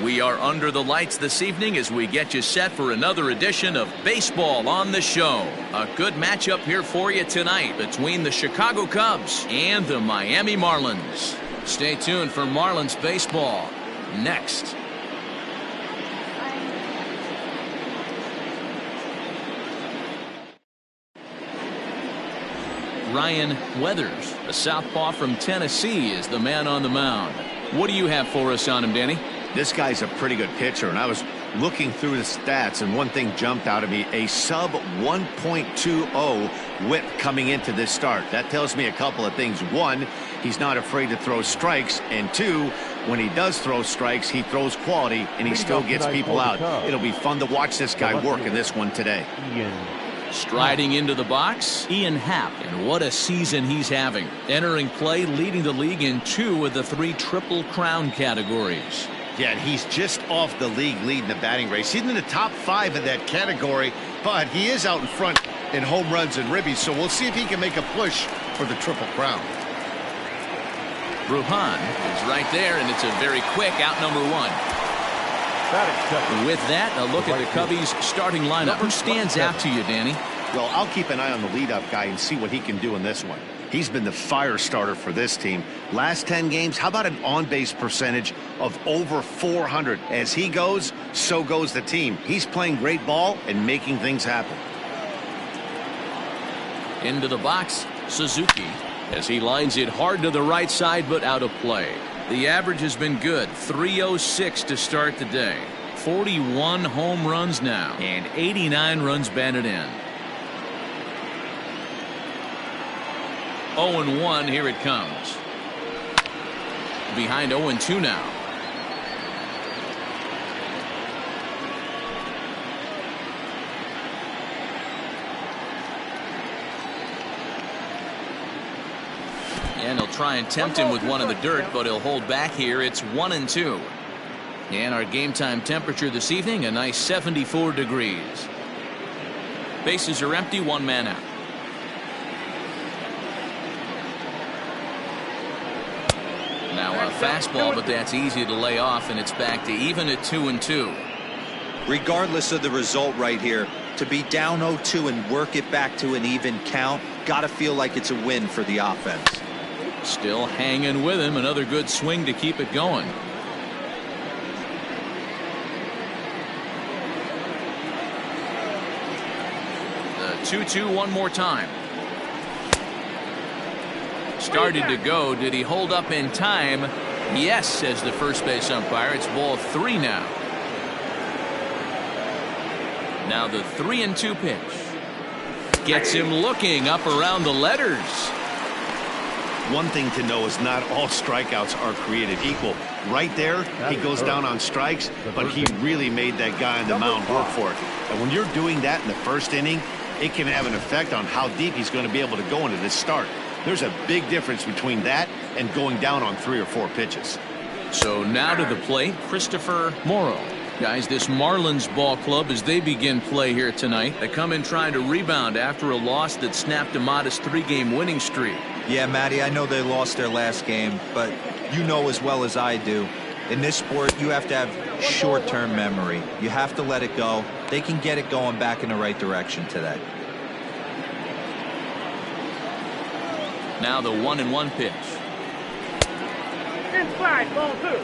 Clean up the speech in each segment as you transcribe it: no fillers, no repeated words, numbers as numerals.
We are under the lights this evening as we get you set for another edition of Baseball on the Show. A good matchup here for you tonight between the Chicago Cubs and the Miami Marlins. Stay tuned for Marlins baseball next. Ryan Weathers, a southpaw from Tennessee, is the man on the mound. What do you have for us on him, Danny? This guy's a pretty good pitcher, and I was looking through the stats, and one thing jumped out at me: a sub 1.20 whip coming into this start. That tells me a couple of things. One, he's not afraid to throw strikes, and two, when he does throw strikes, he throws quality, and he still gets people out. It'll be fun to watch this guy work in this one today. Striding into the box, Ian Happ, and what a season he's having. Entering play, leading the league in 2 of the 3 Triple Crown categories. Yeah, and he's just off the league leading the batting race. He's in the top 5 in that category, but he is out in front in home runs and ribbies, so we'll see if he can make a push for the Triple Crown. Bruhan is right there, and it's a very quick out number 1. With that, a look at the Cubbies starting lineup. Who stands out to you, Danny? Well, I'll keep an eye on the leadoff guy and see what he can do in this one. He's been the fire starter for this team. Last 10 games, how about an on-base percentage of over 400? As he goes, so goes the team. He's playing great ball and making things happen. Into the box, Suzuki, as he lines it hard to the right side, but out of play. The average has been good, 306 to start the day. 41 home runs now, and 89 runs batted in. 0-1, here it comes. Behind 0-2 now. And he'll try and tempt him with one in the dirt, but he'll hold back here. It's 1-2. And our game time temperature this evening, a nice 74 degrees. Bases are empty, 1 man out. Now a fastball, but that's easy to lay off, and it's back to even at 2-2. Regardless of the result right here, to be down 0-2 and work it back to an even count, gotta feel like it's a win for the offense. Still hanging with him. Another good swing to keep it going. The 2-2 one more time. Started to go. Did he hold up in time? Yes, says the first base umpire. It's ball 3 now. Now the 3-2 pitch. Gets him looking up around the letters. One thing to know is not all strikeouts are created equal. Right there, he goes down on strikes, but he really made that guy on the mound work for it. And when you're doing that in the first inning, it can have an effect on how deep he's going to be able to go into this start. There's a big difference between that and going down on 3 or 4 pitches. So now to the plate, Christopher Morrow. Guys, this Marlins ball club, as they begin play here tonight, they come in trying to rebound after a loss that snapped a modest 3-game winning streak. Yeah, Matty, I know they lost their last game, but you know as well as I do, in this sport, you have to have short-term memory. You have to let it go. They can get it going back in the right direction today. Now the 1-1 pitch. Inside, ball 2.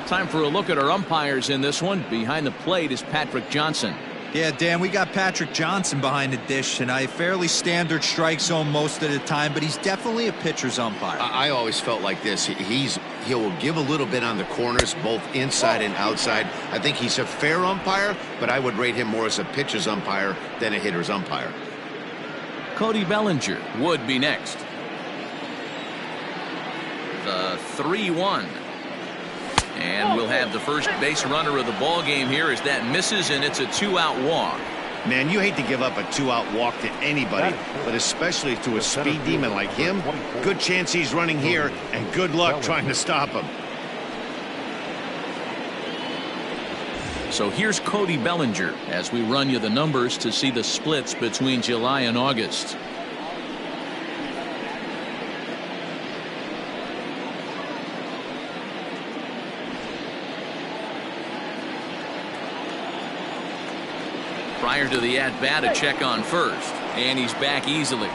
Time for a look at our umpires in this one. Behind the plate is Patrick Johnson. Yeah, Dan, we got Patrick Johnson behind the dish tonight. Fairly standard strike zone most of the time, but he's definitely a pitcher's umpire. I always felt like this. He'll give a little bit on the corners, both inside and outside. I think he's a fair umpire, but I would rate him more as a pitcher's umpire than a hitter's umpire. Cody Bellinger would be next. The 3-1. And we'll have the first base runner of the ball game here as that misses, and it's a 2-out walk. Man, you hate to give up a 2-out walk to anybody, but especially to a speed demon like him. Good chance he's running here, and good luck trying to stop him. So here's Cody Bellinger as we run you the numbers to see the splits between July and August. Prior to the at-bat, a check on first, and he's back easily.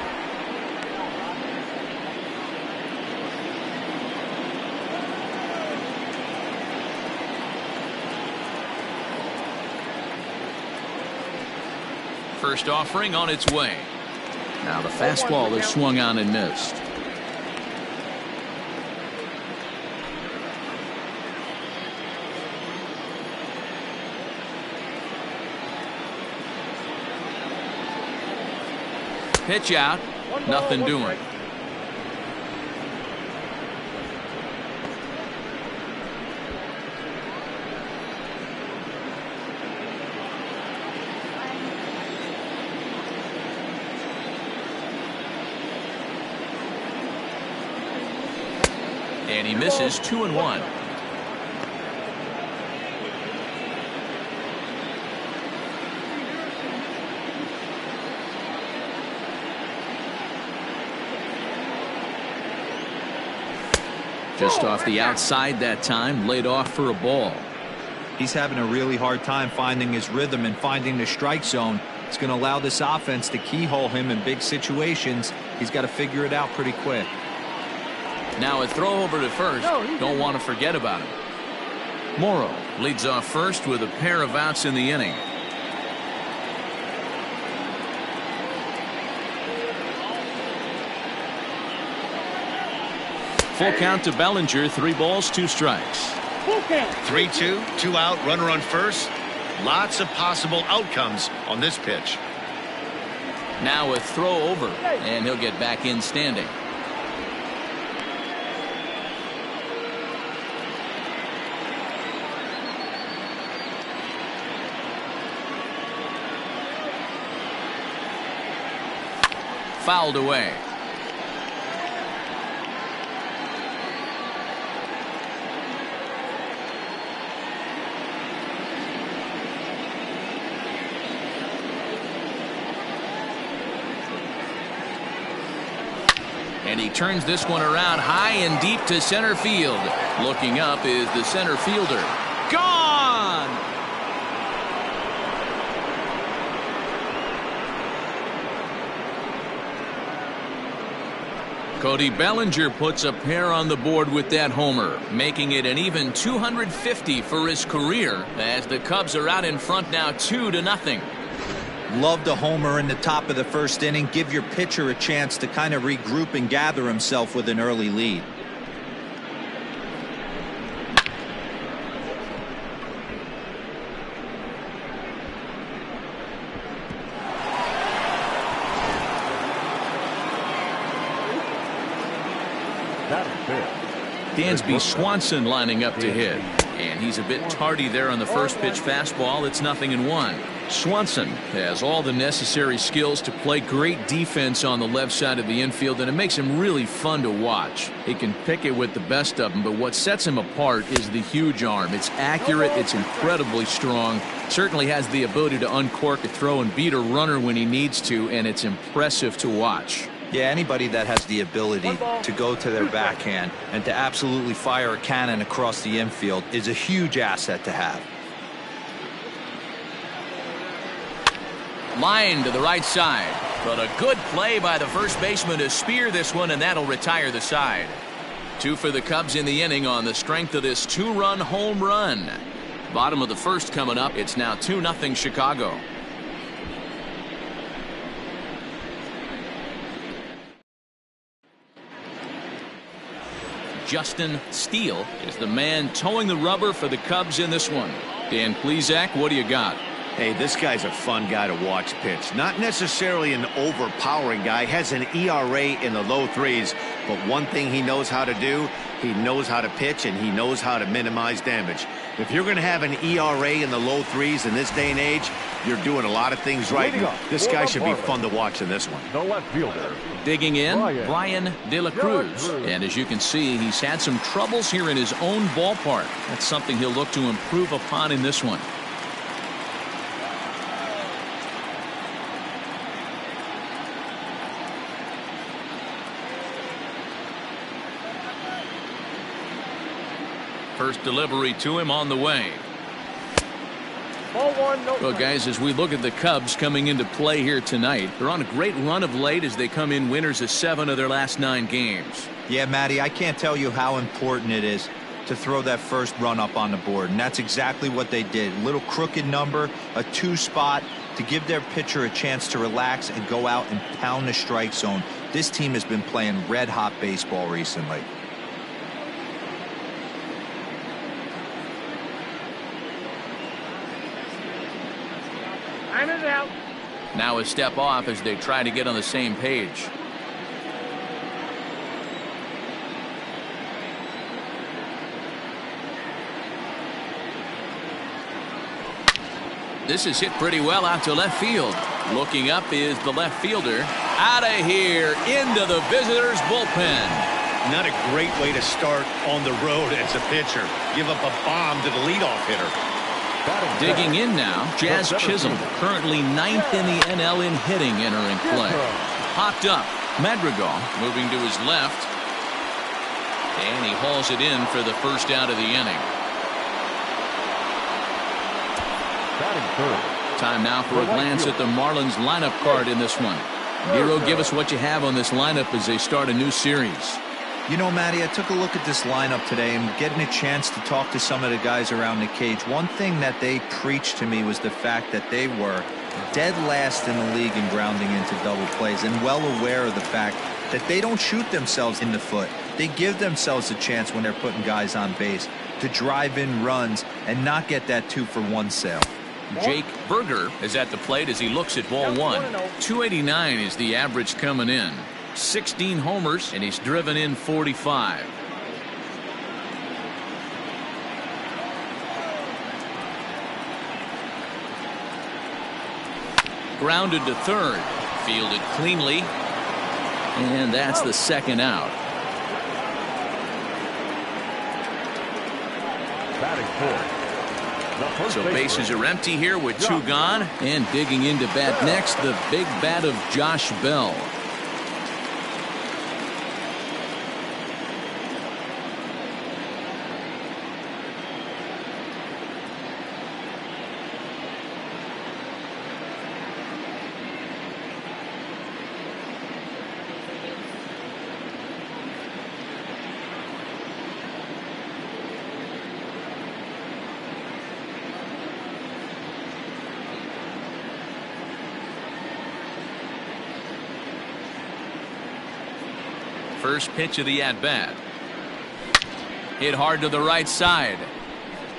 First offering on its way. Now the fastball is swung on and missed. Pitch out, nothing doing. And he misses 2-1. Just off the outside that time, laid off for a ball. He's having a really hard time finding his rhythm and finding the strike zone. It's going to allow this offense to keyhole him in big situations. He's got to figure it out pretty quick. Now a throw over to first. Don't want to forget about him. Morrow leads off first with a pair of outs in the inning. Full count to Bellinger. 3 balls, 2 strikes. 3-2, 2 out, runner on first. Lots of possible outcomes on this pitch. Now a throw over, and he'll get back in standing. Fouled away. And he turns this one around high and deep to center field. Looking up is the center fielder. Gone! Cody Bellinger puts a pair on the board with that homer, making it an even 250 for his career as the Cubs are out in front now 2-0. Love the homer in the top of the first inning. Give your pitcher a chance to kind of regroup and gather himself with an early lead. Dansby Swanson lining up to hit. And he's a bit tardy there on the first pitch fastball. It's 0-1. Swanson has all the necessary skills to play great defense on the left side of the infield, and it makes him really fun to watch. He can pick it with the best of them, but what sets him apart is the huge arm. It's accurate, it's incredibly strong, certainly has the ability to uncork a throw and beat a runner when he needs to, and it's impressive to watch. Yeah, anybody that has the ability to go to their backhand and to absolutely fire a cannon across the infield is a huge asset to have. Line to the right side, but a good play by the first baseman to spear this one, and that'll retire the side. 2 for the Cubs in the inning on the strength of this 2-run home run. Bottom of the first coming up. It's now 2-0 Chicago. Justin Steele is the man towing the rubber for the Cubs in this one. Dan Plesac, what do you got? Hey, this guy's a fun guy to watch pitch. Not necessarily an overpowering guy. Has an ERA in the low 3s. But one thing he knows how to do, he knows how to pitch, and he knows how to minimize damage. If you're going to have an ERA in the low 3s in this day and age, you're doing a lot of things right. This guy should be fun to watch in this one. The left fielder. Digging in, Brian De La Cruz. And as you can see, he's had some troubles here in his own ballpark. That's something he'll look to improve upon in this one. First delivery to him on the way. Well, guys, as we look at the Cubs coming into play here tonight, they're on a great run of late as they come in winners of 7 of their last 9 games. Yeah, Matty, I can't tell you how important it is to throw that first run up on the board, and that's exactly what they did. Little crooked number, a 2 spot to give their pitcher a chance to relax and go out and pound the strike zone. This team has been playing red-hot baseball recently. Time is out. Now a step off as they try to get on the same page. This is hit pretty well out to left field. Looking up is the left fielder. Out of here into the visitors' bullpen. Not a great way to start on the road as a pitcher. Give up a bomb to the leadoff hitter. Digging in now, Jazz Chisholm, currently 9th in the NL in hitting, entering play. Popped up. Madrigal moving to his left. And he hauls it in for the first out of the inning. Time now for a glance at the Marlins lineup card in this one. Giro, give us what you have on this lineup as they start a new series. You know, Matty, I took a look at this lineup today and getting a chance to talk to some of the guys around the cage. One thing that they preached to me was the fact that they were dead last in the league in grounding into double plays, and well aware of the fact that they don't shoot themselves in the foot. They give themselves a chance when they're putting guys on base to drive in runs and not get that 2-for-1 sale. Jake Berger is at the plate as he looks at ball 1. 289 is the average coming in. 16 homers, and he's driven in 45. Grounded to third. Fielded cleanly. And that's the second out. So bases are empty here with 2 gone. And digging into bat next, the big bat of Josh Bell. First pitch of the at-bat. Hit hard to the right side.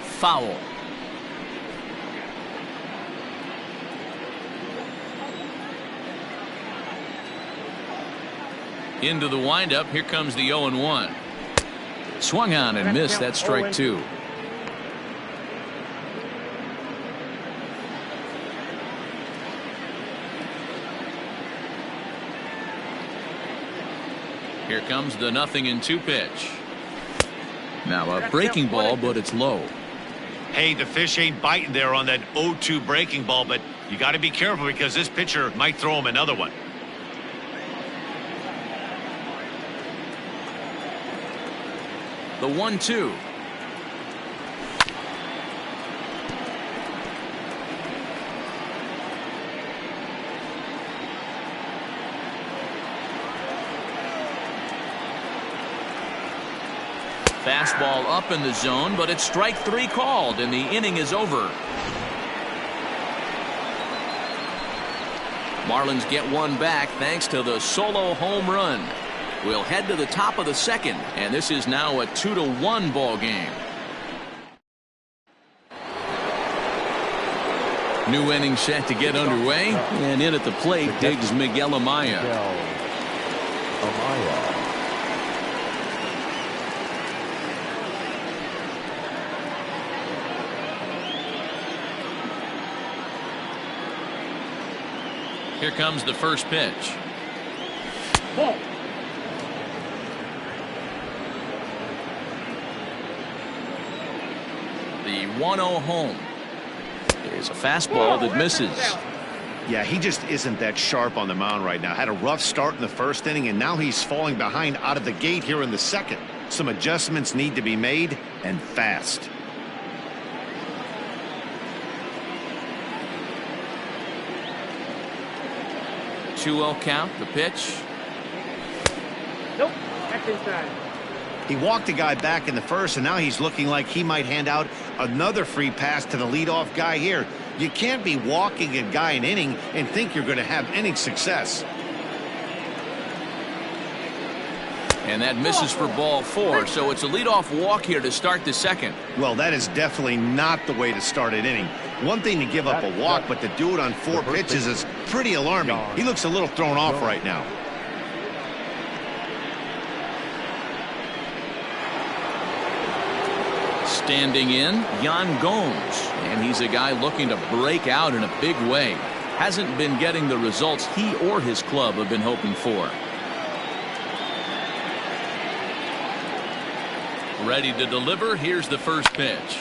Foul. Into the windup. Here comes the 0-1. Swung on and missed. That's strike 2. Here comes the 0-2 pitch. Now a breaking ball, but it's low. Hey, the fish ain't biting there on that 0-2 breaking ball, but you got to be careful because this pitcher might throw him another one. The 1-2. Fastball up in the zone, but it's strike 3 called, and the inning is over. Marlins get one back thanks to the solo home run. We'll head to the top of the second, and this is now a 2-1 ball game. New inning set to get underway, and in at the plate digs Miguel Amaya. Here comes the first pitch. Ball. The 1-0 home is a fastball that misses. Yeah, he just isn't that sharp on the mound right now. Had a rough start in the first inning, and now he's falling behind out of the gate here in the second. Some adjustments need to be made, and fast. 2-0 count. The pitch. Nope. That's inside. He walked a guy back in the first, and now he's looking like he might hand out another free pass to the leadoff guy here. You can't be walking a guy an inning and think you're going to have any success. And that misses for ball 4, so it's a leadoff walk here to start the second. Well, that is definitely not the way to start an inning. One thing to give up a walk, but to do it on 4 pitches is pretty alarming. He looks a little thrown off right now. Standing in, Yan Gomes, and he's a guy looking to break out in a big way. Hasn't been getting the results he or his club have been hoping for. Ready to deliver. Here's the first pitch.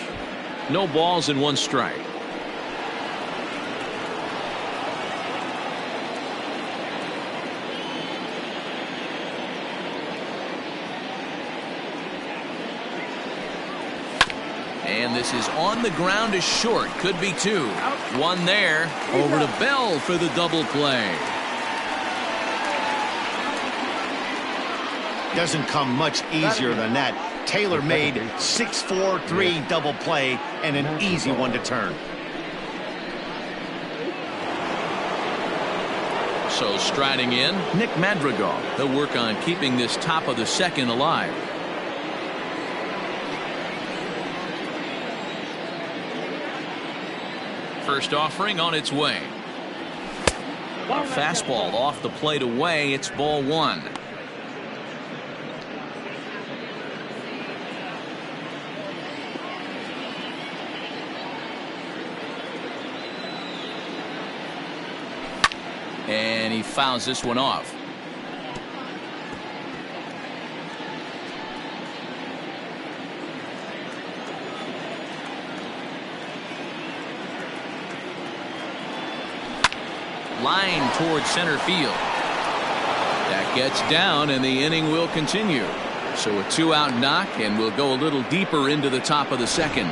No balls and 1 strike. And this is on the ground is short. Could be 2. 1 there. Over to Bell for the double play. Doesn't come much easier than that. Taylor made 6-4-3 double play and an easy one to turn. So striding in, Nick Madrigal. He'll work on keeping this top of the second alive. First offering on its way. A fastball off the plate away. It's ball 1. And he fouls this one off. Line towards center field. That gets down, and the inning will continue. So a 2-out knock, and we'll go a little deeper into the top of the second.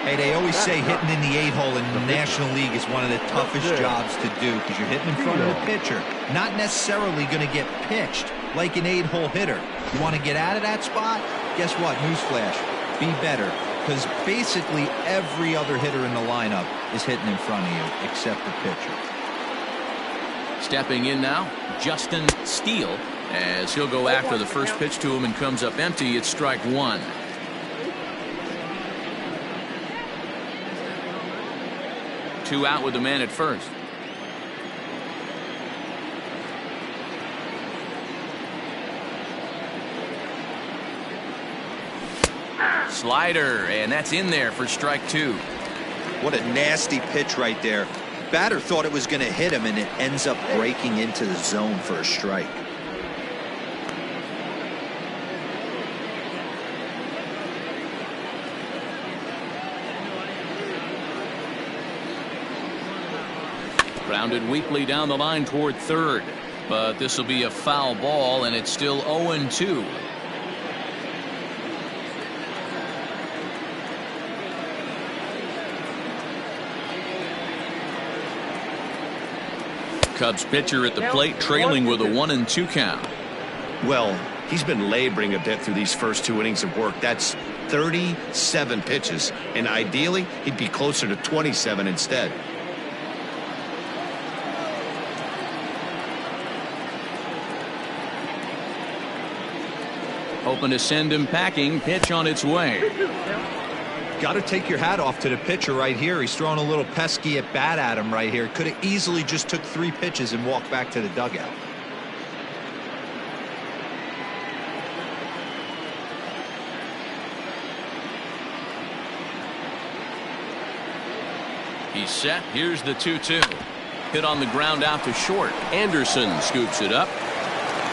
Hey, they always say hitting in the 8-hole in the National League is one of the toughest jobs to do because you're hitting in front of the pitcher, not necessarily going to get pitched like an 8-hole hitter. You want to get out of that spot? Guess what? Newsflash. Be better, because basically every other hitter in the lineup is hitting in front of you except the pitcher. Stepping in now, Justin Steele, as he'll go after the first pitch to him and comes up empty. It's strike 1. Two out with the man at first. Slider, and that's in there for strike 2. What a nasty pitch right there. Batter thought it was going to hit him, and it ends up breaking into the zone for a strike. Grounded weakly down the line toward third, but this will be a foul ball, and it's still 0-2. Cubs pitcher at the plate, trailing with a 1-2 count. Well, he's been laboring a bit through these first 2 innings of work. That's 37 pitches, and ideally he'd be closer to 27 instead. Hoping to send him packing. Pitch on its way. Got to take your hat off to the pitcher right here. He's throwing a little pesky at bat at him right here. Could have easily just took 3 pitches and walked back to the dugout. He's set. Here's the 2-2. Hit on the ground out to short. Anderson scoops it up.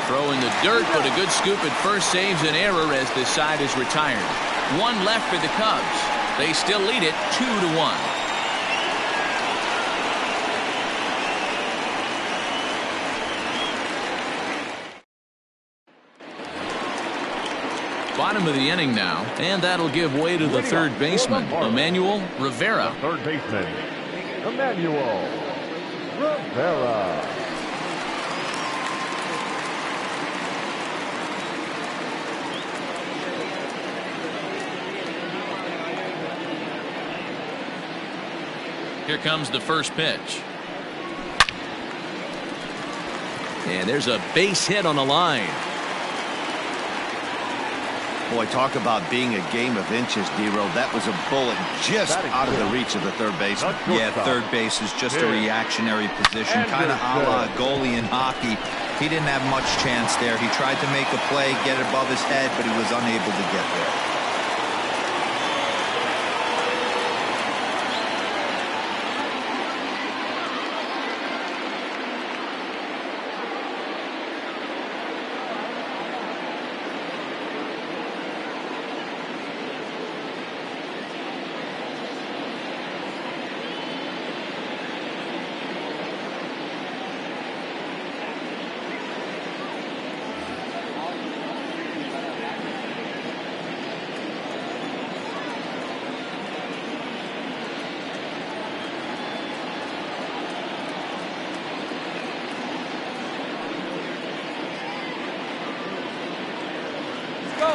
Throw in the dirt, but a good scoop at first saves an error as this side is retired. 1 left for the Cubs. They still lead it 2-1. Bottom of the inning now, and that'll give way to the third baseman, Emmanuel Rivera. Third baseman, Emmanuel Rivera. Here comes the first pitch. And there's a base hit on the line. Boy, talk about being a game of inches, D-Row. That was a bullet just out of the reach of the third baseman. Yeah, third base is just a reactionary position, kind of a la goalie in hockey. He didn't have much chance there. He tried to make a play, get it above his head, but he was unable to get there.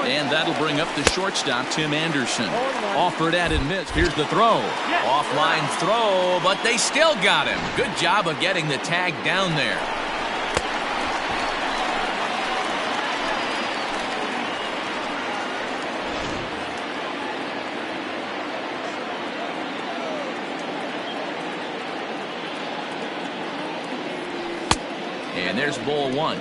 And that'll bring up the shortstop, Tim Anderson. Offered at and missed. Here's the throw. Offline throw, but they still got him. Good job of getting the tag down there. And there's ball one.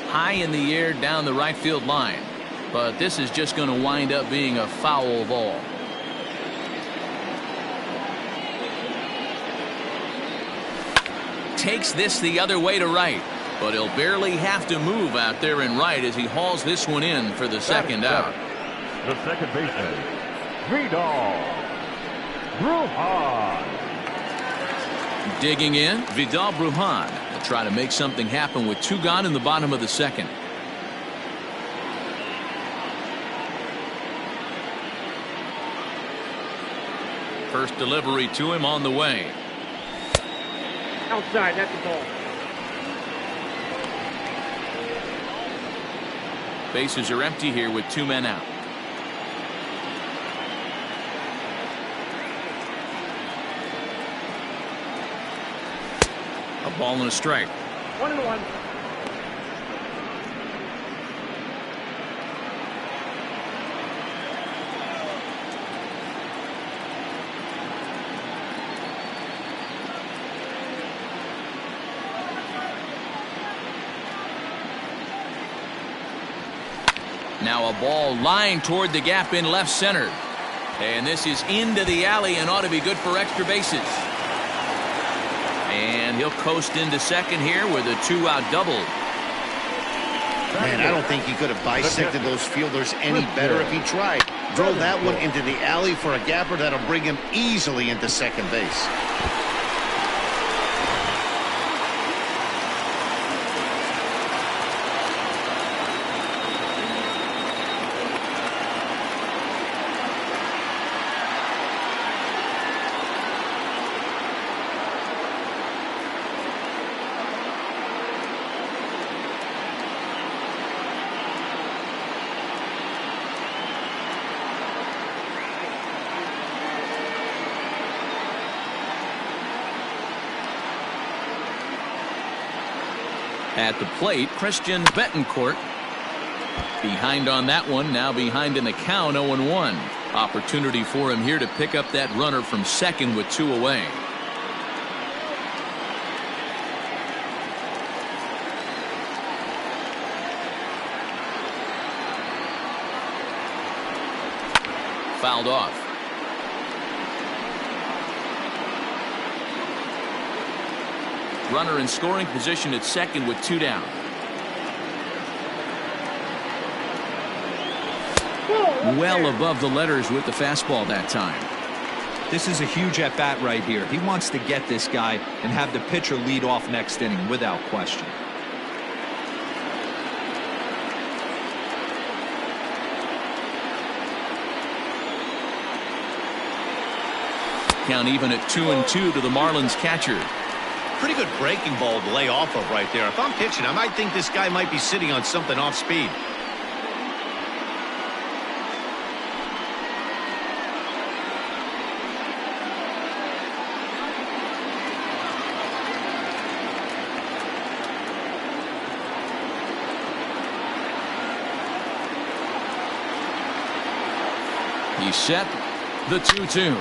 High in the air down the right field line, but this is just going to wind up being a foul ball. Takes this the other way to right, but he'll barely have to move out there in right as he hauls this one in for the second out. The second baseman, Vidal Brujan. Digging in, Vidal Brujan. Try to make something happen with two gone in the bottom of the second. First delivery to him on the way. Outside, that's the ball. Bases are empty here with two men out. A ball and a strike. 1-1. Now a ball lined toward the gap in left center. And this is into the alley and ought to be good for extra bases. And he'll coast into second here with a two-out double. Man, I don't think he could have bisected those fielders any better if he tried. Throw that one into the alley for a gapper that'll bring him easily into second base. At the plate, Christian Betancourt. Behind on that one, now behind in the count, 0-1. Opportunity for him here to pick up that runner from second with two away. Fouled off. Runner in scoring position at second with two down. Well above the letters with the fastball that time. This is a huge at-bat right here. He wants to get this guy and have the pitcher lead off next inning without question. Count even at 2-2 to the Marlins catcher. Pretty good breaking ball to lay off of right there. If I'm pitching, I might think this guy might be sitting on something off speed. He's set. The 2-2.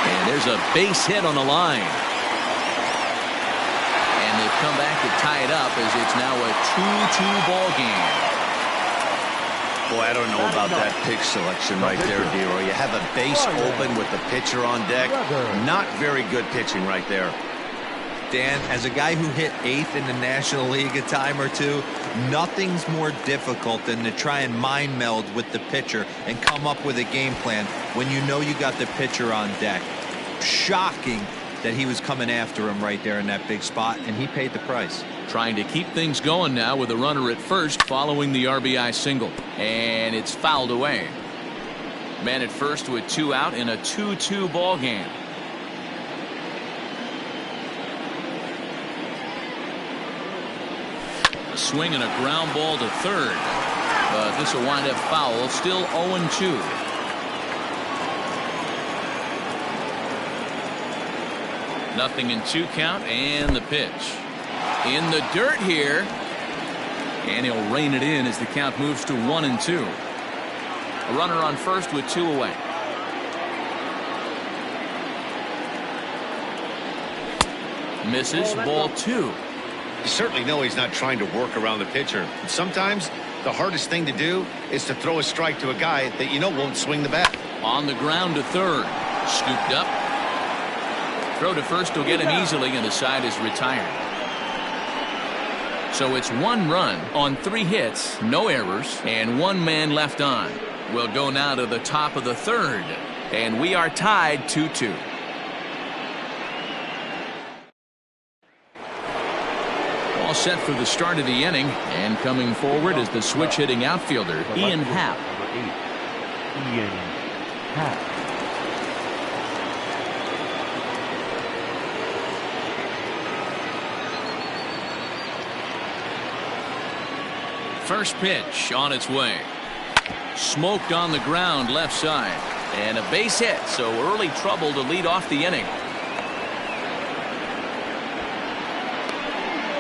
And there's a base hit on the line. And they've come back to tie it up as it's now a 2-2 ball game. Boy, I don't know about that pitch selection right there, Dero. You have a base open with the pitcher on deck. Not very good pitching right there. Dan, as a guy who hit 8th in the National League a time or two, nothing's more difficult than to try and mind meld with the pitcher and come up with a game plan when you know you got the pitcher on deck. Shocking that he was coming after him right there in that big spot, and he paid the price. Trying to keep things going now with a runner at first following the RBI single. And it's fouled away. Man at first with 2 out in a 2-2 ball game. A swing and a ground ball to third. But this will wind up foul. Still 0-2. Nothing in 2 count, and the pitch. In the dirt here. And he'll rein it in as the count moves to 1-2. A runner on first with 2 away. Misses, ball 2. You certainly know he's not trying to work around the pitcher. Sometimes the hardest thing to do is to throw a strike to a guy that you know won't swing the bat. On the ground to third. Scooped up. Throw to first will get him easily, and the side is retired. So it's 1 run on 3 hits, no errors, and 1 man left on. We'll go now to the top of the 3rd, and we are tied 2-2. All set for the start of the inning, and coming forward is the switch hitting outfielder, Ian Happ. Ian Happ. First pitch on its way. Smoked on the ground left side. And a base hit, so early trouble to lead off the inning.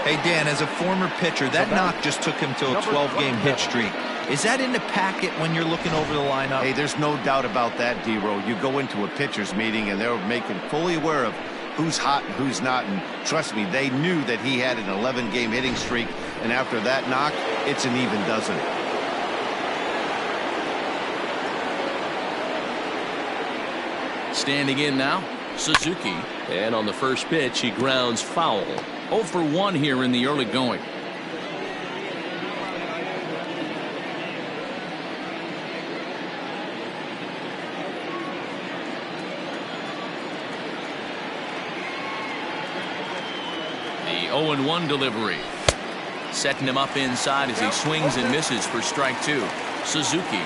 Hey, Dan, as a former pitcher, that knock just took him to a 12-game hit streak. Is that in the packet when you're looking over the lineup? Hey, there's no doubt about that, D-Row. You go into a pitcher's meeting, and they're making fully aware of who's hot and who's not. And trust me, they knew that he had an 11-game hitting streak. And after that knock, it's an even dozen. Standing in now, Suzuki. And on the first pitch, he grounds foul. 0 for 1 here in the early going. The 0-1 delivery. Setting him up inside as he swings and misses for strike 2. Suzuki,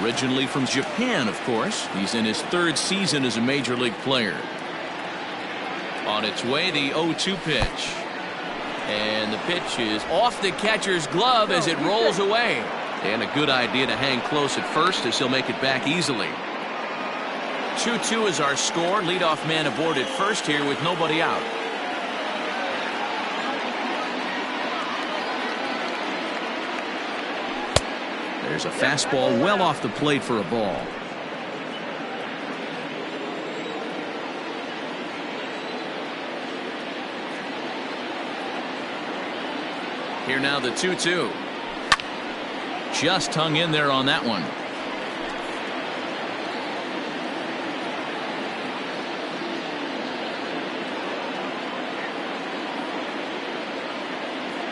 originally from Japan, of course. He's in his 3rd season as a major league player. On its way, the 0-2 pitch. And the pitch is off the catcher's glove as it rolls away. And a good idea to hang close at first as he'll make it back easily. 2-2 is our score. Leadoff man aboard at first here with nobody out. There's a fastball well off the plate for a ball. Here now the 2-2. Just hung in there on that one.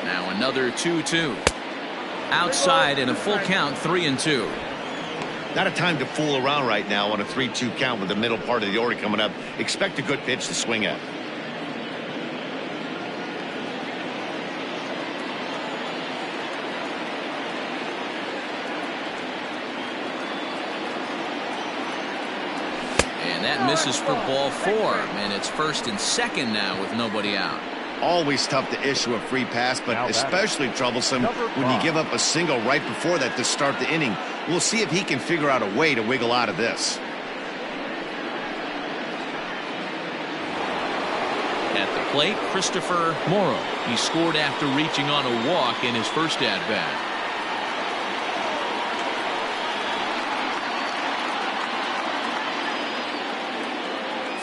Now another 2-2. Outside in a full count, 3-2. Not a time to fool around right now on a 3-2 count with the middle part of the order coming up. Expect a good pitch to swing at. And that misses for ball 4, and it's 1st and 2nd now with nobody out. Always tough to issue a free pass, but especially troublesome when you give up a single right before that to start the inning. We'll see if he can figure out a way to wiggle out of this. At the plate, Christopher Morrow. He scored after reaching on a walk in his first at-bat.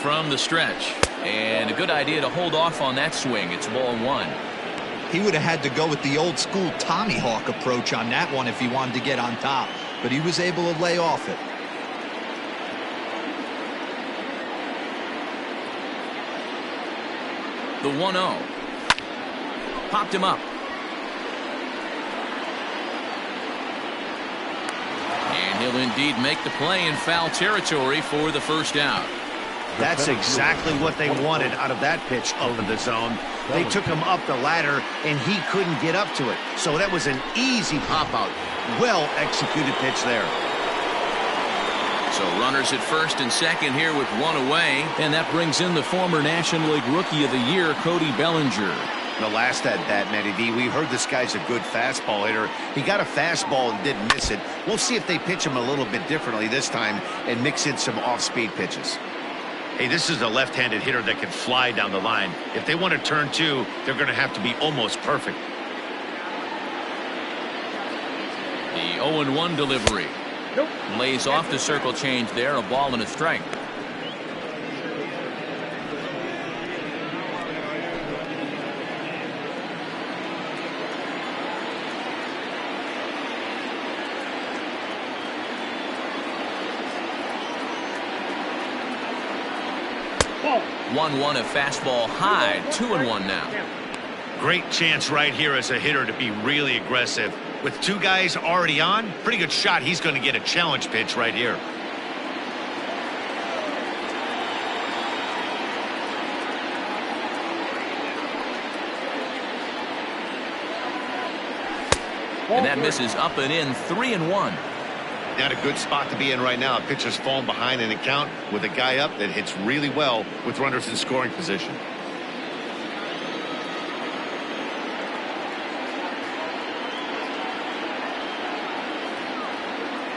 from the stretch. And a good idea to hold off on that swing. It's ball one. He would have had to go with the old school Tommy Hawk approach on that one if he wanted to get on top, but he was able to lay off it. The 1-0. Popped him up. And he'll indeed make the play in foul territory for the first out. That's exactly what they wanted out of that pitch up in the zone. They took him up the ladder, and he couldn't get up to it. So that was an easy pop-out. Well-executed pitch there. So runners at first and second here with one away. And that brings in the former National League Rookie of the Year, Cody Bellinger. The last at bat, Matty D, we heard this guy's a good fastball hitter. He got a fastball and didn't miss it. We'll see if they pitch him a little bit differently this time and mix in some off-speed pitches. Hey, this is a left-handed hitter that can fly down the line. If they want to turn two, they're going to have to be almost perfect. The 0-1 delivery. Nope. Lays off the circle change there. A ball and a strike. Ball. 1-1, a fastball high. 2-1 now. Great chance right here as a hitter to be really aggressive. With two guys already on, pretty good shot. He's going to get a challenge pitch right here. And that misses up and in. 3-1. Not a good spot to be in right now. A pitcher's falling behind in the count with a guy up that hits really well with runners in scoring position.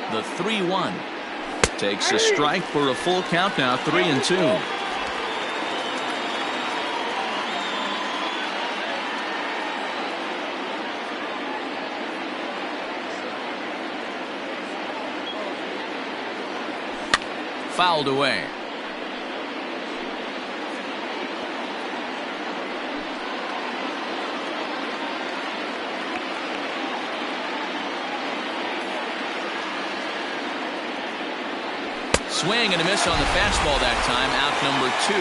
The 3-1 takes a strike for a full count now. 3-2. Fouled away. Swing and a miss on the fastball that time. Out number 2.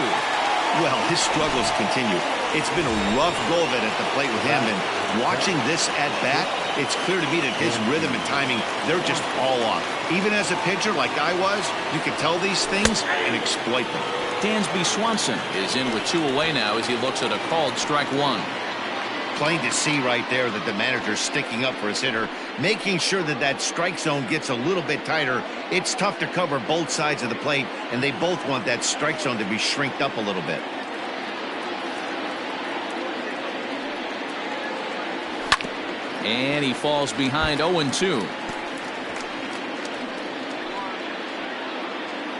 Well, his struggles continue. It's been a rough go of it at the plate with him, and watching this at bat, it's clear to me that his rhythm and timing, they're just all off. Even as a pitcher like I was, you can tell these things and exploit them. Dansby Swanson is in with 2 away now as he looks at a called strike 1. Plain to see right there that the manager's sticking up for his hitter, making sure that that strike zone gets a little bit tighter. It's tough to cover both sides of the plate, and they both want that strike zone to be shrinked up a little bit. And he falls behind. 0-2.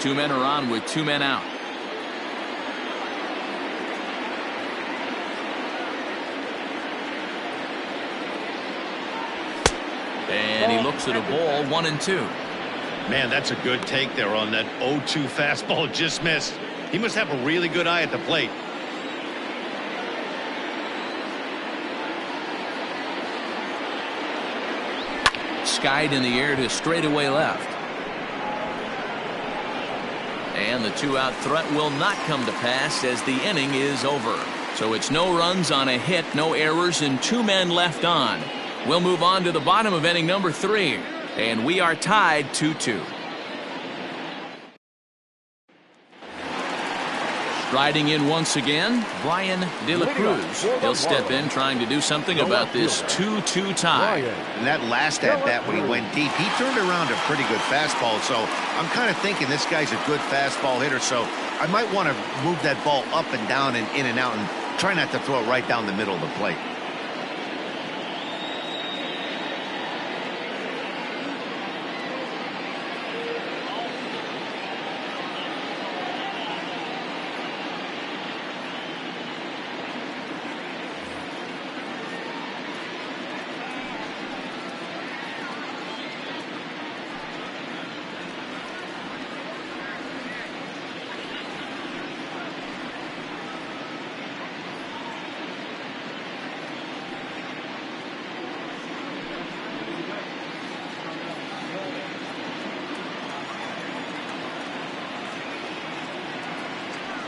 2 men are on with 2 men out. And he looks at a ball. 1-2. Man, that's a good take there on that 0-2 fastball. Just missed. He must have a really good eye at the plate. Skied in the air to straightaway left. And the 2-out threat will not come to pass as the inning is over. So it's no runs on a hit, no errors, and 2 men left on. We'll move on to the bottom of inning number 3. And we are tied 2-2. Striding in once again, Brian De La Cruz. He'll step in trying to do something about this 2-2 tie. And that last at-bat when he went deep, he turned around a pretty good fastball. So I'm kind of thinking this guy's a good fastball hitter. So I might want to move that ball up and down and in and out and try not to throw it right down the middle of the plate.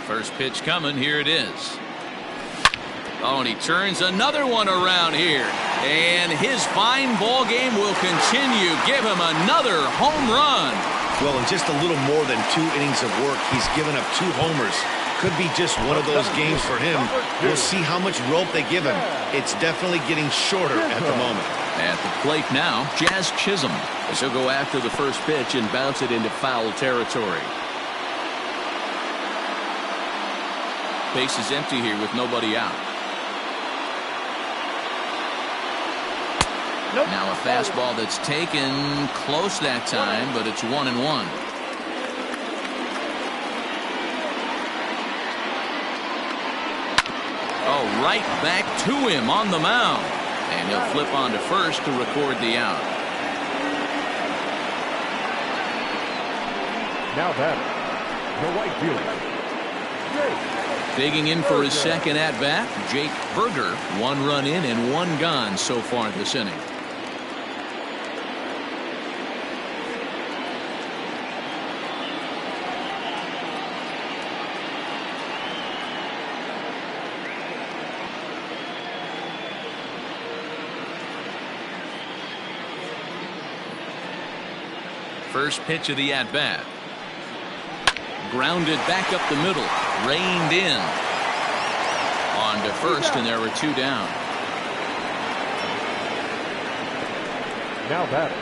First pitch coming. Here it is. Oh, and he turns another one around here. And his fine ball game will continue. Give him another home run. Well, in just a little more than 2 innings of work, he's given up 2 homers. Could be just one of those games for him. We'll see how much rope they give him. It's definitely getting shorter at the moment. At the plate now, Jazz Chisholm. As he'll go after the first pitch and bounce it into foul territory. Base is empty here with nobody out. Now a fastball that's taken close that time, but it's 1-1. Oh, right back to him on the mound. And he'll flip on to first to record the out. Now batter, the right fielder, Jake. Digging in for his second at-bat, Jake Berger. 1 run in and 1 gone so far this inning. First pitch of the at-bat. Grounded back up the middle. Reined in. On to first, and there were 2 down. Now batter,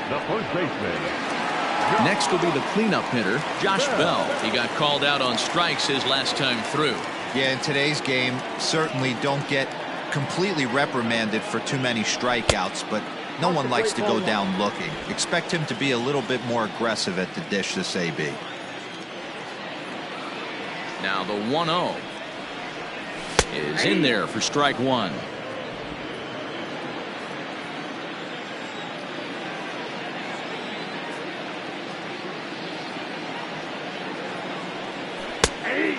the first baseman. Next will be the cleanup hitter, Josh Bell. He got called out on strikes his last time through. Yeah, in today's game, certainly don't get completely reprimanded for too many strikeouts, but no one likes to go down looking. Expect him to be a little bit more aggressive at the dish this AB. Now the 1-0 is in there for strike 1.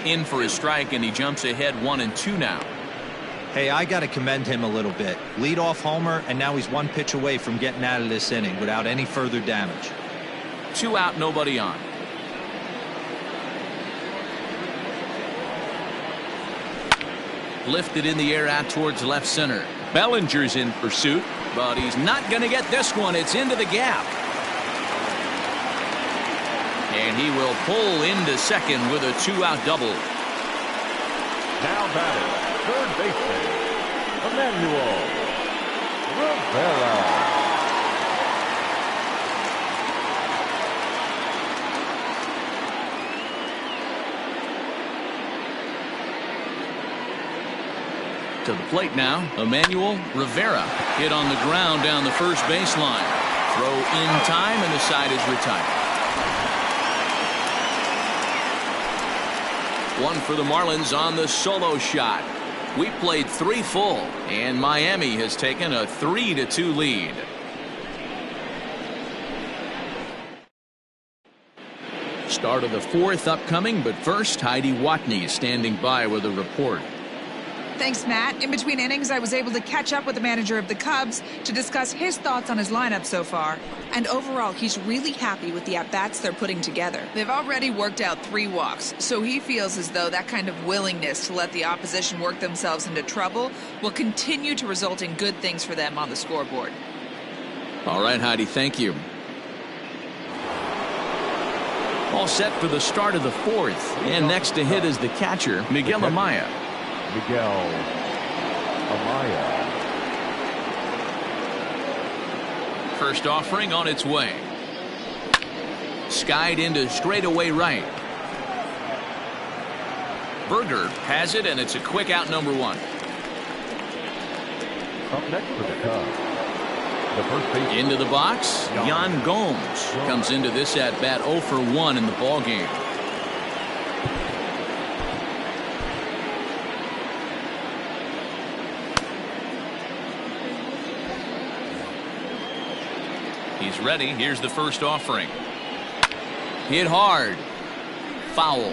In for his strike, and he jumps ahead 1-2 now. Hey, I got to commend him a little bit. Leadoff homer, and now he's 1 pitch away from getting out of this inning without any further damage. 2 out, nobody on. Lifted in the air out towards left center. Bellinger's in pursuit, but he's not going to get this one. It's into the gap. And he will pull into second with a 2-out double. Now batting, third baseman, Emmanuel Rivera. To the plate now, Emmanuel Rivera. Hit on the ground down the first baseline. Throw in time, and the side is retired. 1 for the Marlins on the solo shot. We played 3 full, and Miami has taken a 3-2 lead. Start of the 4th upcoming, but first, Heidi Watney is standing by with a report. Thanks, Matt. In between innings, I was able to catch up with the manager of the Cubs to discuss his thoughts on his lineup so far. And overall, he's really happy with the at-bats they're putting together. They've already worked out 3 walks, so he feels as though that kind of willingness to let the opposition work themselves into trouble will continue to result in good things for them on the scoreboard. All right, Heidi, thank you. All set for the start of the 4th. And next to hit is the catcher, Miguel Amaya. Miguel Amaya. First offering on its way. Skied into straightaway right. Berger has it, and it's a quick out, number 1. Up next for the Cubs, the first baseman. Into the box, Yan Gomes comes into this at bat 0 for 1 in the ball game. He's ready. Here's the first offering. Hit hard. Foul.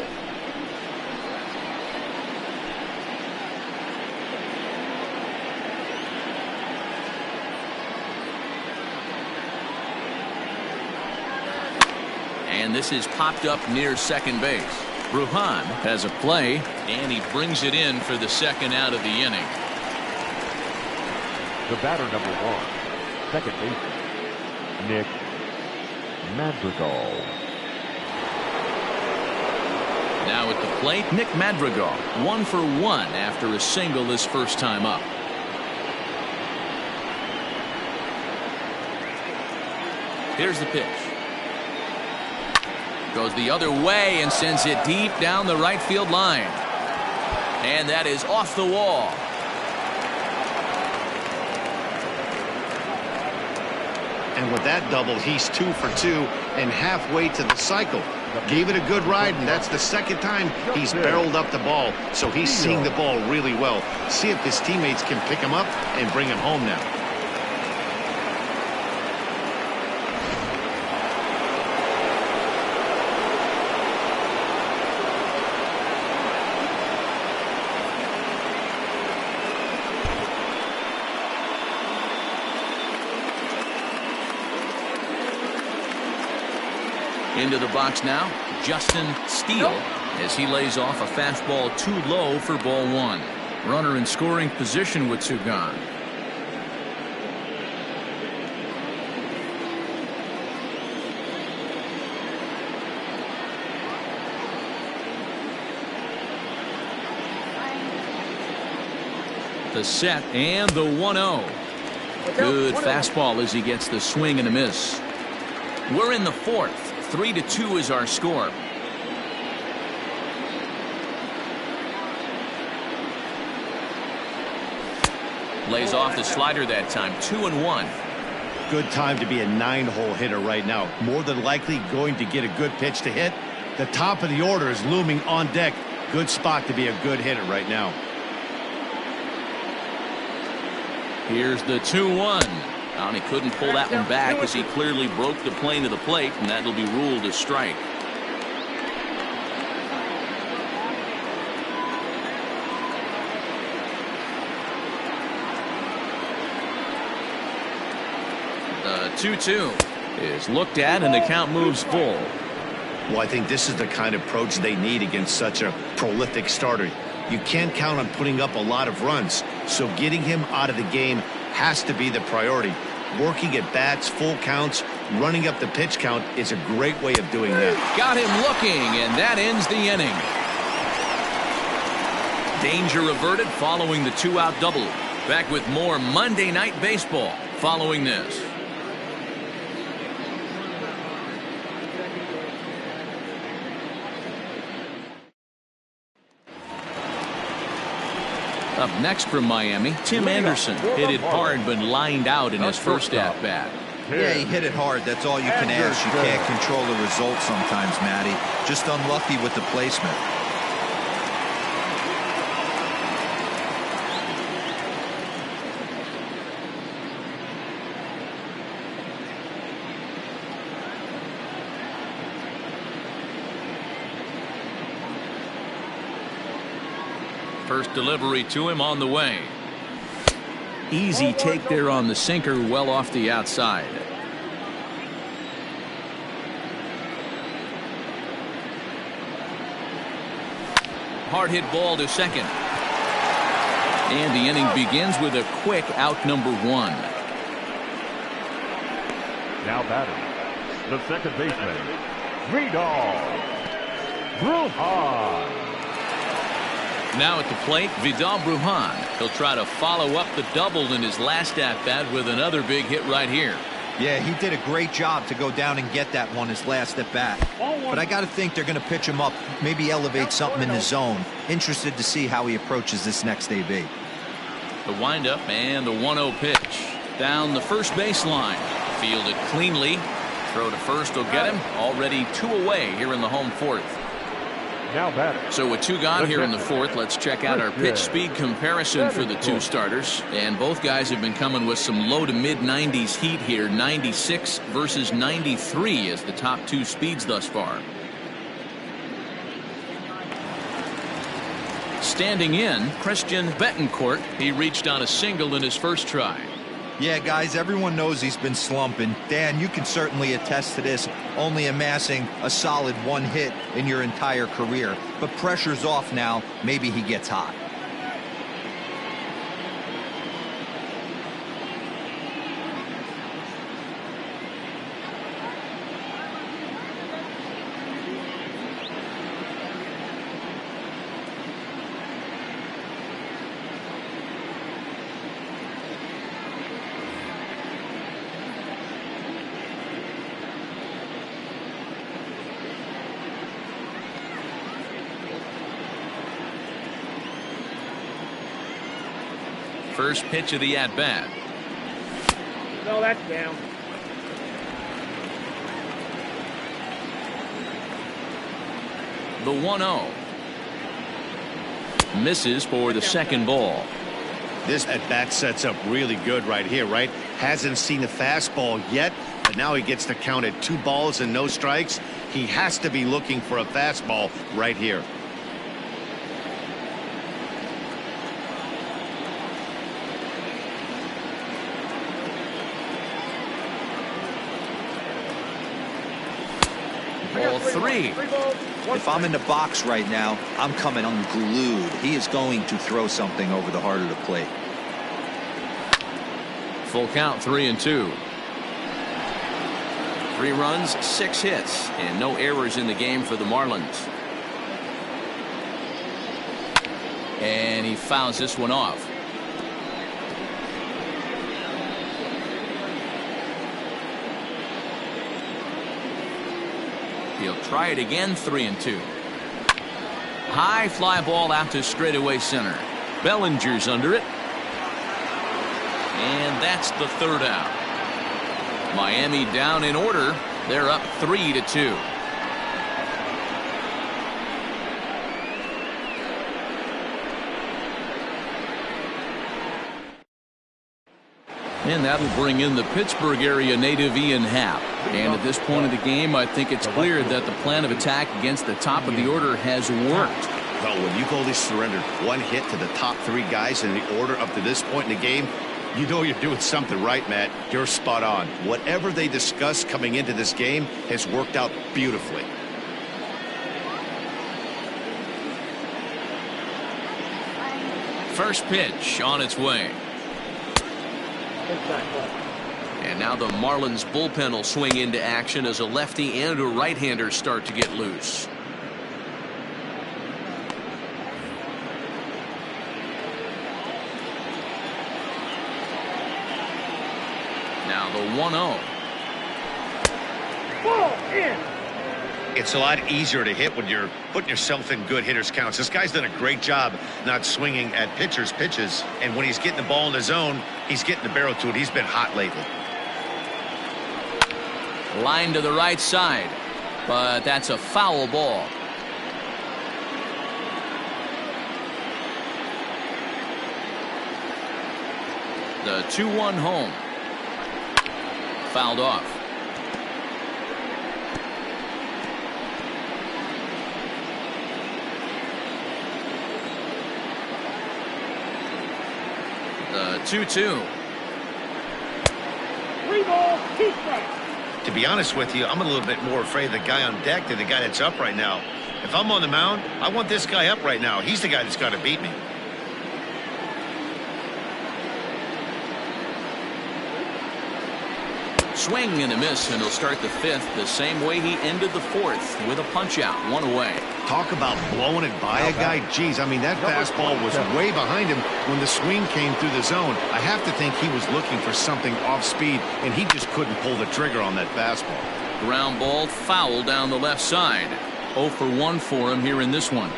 And this is popped up near second base. Bruhan has a play, and he brings it in for the second out of the inning. The batter, number 1, second baseman, Nick Madrigal. Now at the plate, Nick Madrigal, 1 for 1 after a single his first time up. Here's the pitch. Goes the other way and sends it deep down the right field line. And that is off the wall. And with that double, he's 2 for 2 and halfway to the cycle. Gave it a good ride, and that's the second time he's barreled up the ball. So he's seeing the ball really well. See if his teammates can pick him up and bring him home now. Into the box now, Justin Steele, as he lays off a fastball too low for ball 1. Runner in scoring position with 2 gone. The set and the 1-0. Good fastball as he gets the swing and a miss. We're in the 4th. 3-2 is our score. Lays off the slider that time. 2-1. Good time to be a 9-hole hitter right now. More than likely going to get a good pitch to hit. The top of the order is looming on deck. Good spot to be a good hitter right now. Here's the 2-1. And he couldn't pull that one back as he clearly broke the plane of the plate, and that'll be ruled a strike. The 2-2 is looked at, and the count moves full. Well, I think this is the kind of approach they need against such a prolific starter. You can't count on putting up a lot of runs, so getting him out of the game has to be the priority. Working at bats, full counts, running up the pitch count is a great way of doing that. Got him looking, and that ends the inning. Danger averted following the 2-out double. Back with more Monday Night Baseball following this. Up next from Miami, Tim Anderson hit it hard but lined out in his first at-bat. Yeah, he hit it hard. That's all you can ask. You can't control the result sometimes, Matty. Just unlucky with the placement. First delivery to him on the way. Easy take there on the sinker, well off the outside. Hard hit ball to second. And the inning begins with a quick out number 1. Now batting, the second baseman, Vidal Brujan. Now at the plate, Vidal Brujan. He'll try to follow up the double in his last at-bat with another big hit right here. Yeah, he did a great job to go down and get that one his last at-bat. But I got to think they're going to pitch him up, maybe elevate something in his zone. Interested to see how he approaches this next AB. The windup and the 1-0 pitch. Down the first baseline. Fielded cleanly. Throw to first will get him. Already 2 away here in the home 4th. Now batting. So with 2 gone here in the 4th, let's check out our pitch speed comparison for the 2 starters. And both guys have been coming with some low to mid 90s heat here. 96 versus 93 as the top 2 speeds thus far. Standing in, Christian Betancourt. He reached on a single in his first try. Yeah, guys, everyone knows he's been slumping. Dan, you can certainly attest to this, only amassing a solid 1 hit in your entire career. But pressure's off now. Maybe he gets hot. First pitch of the at-bat. No, that's down. The 1-0. Misses for the second ball. This at-bat sets up really good right here, right? Hasn't seen a fastball yet, but now he gets to count at 2 balls and no strikes. He has to be looking for a fastball right here. Ball 3. If I'm in the box right now, I'm coming unglued. He is going to throw something over the heart of the plate. Full count, 3-2. 3 runs, 6 hits, and no errors in the game for the Marlins. And he fouls this one off. He'll try it again, 3-2. High fly ball out to straightaway center. Bellinger's under it. And that's the 3rd out. Miami down in order. They're up 3-2. And that'll bring in the Pittsburgh area native Ian Happ. And at this point of the game, I think it's clear that the plan of attack against the top of the order has worked. Well, when you've only surrendered 1 hit to the top 3 guys in the order up to this point in the game, you know you're doing something right, Matt. You're spot on. Whatever they discussed coming into this game has worked out beautifully. First pitch on its way. And now the Marlins bullpen will swing into action as a lefty and a right-hander start to get loose. Now the 1-0. Ball in. It's a lot easier to hit when you're putting yourself in good hitters counts. This guy's done a great job not swinging at pitchers' pitches, and when he's getting the ball in the zone, he's getting the barrel to it. He's been hot lately. Line to the right side, but that's a foul ball. The 2-1 home. Fouled off. The 2-2. 3 balls, 2 strikes. To be honest with you, I'm a little bit more afraid of the guy on deck than the guy that's up right now. If I'm on the mound, I want this guy up right now. He's the guy that's got to beat me. Swing and a miss, and he'll start the 5th the same way he ended the 4th with a punch out, 1 away. Talk about blowing it by a guy. Geez, I mean, that fastball was way behind him when the swing came through the zone. I have to think he was looking for something off speed, and he just couldn't pull the trigger on that fastball. Ground ball foul down the left side. 0 for 1 for him here in this one.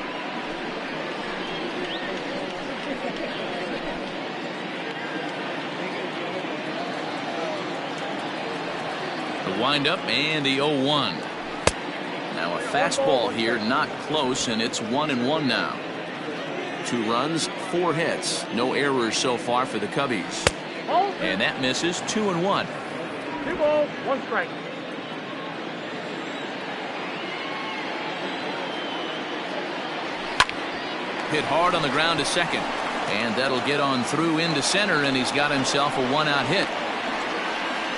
The windup and the 0-1. Now a fastball here, not close, and it's 1-1 now. 2 runs, 4 hits, no errors so far for the Cubbies. And that misses. 2-1. 2 balls, 1 strike. Hit hard on the ground to second. And that'll get on through into center, and he's got himself a one-out hit.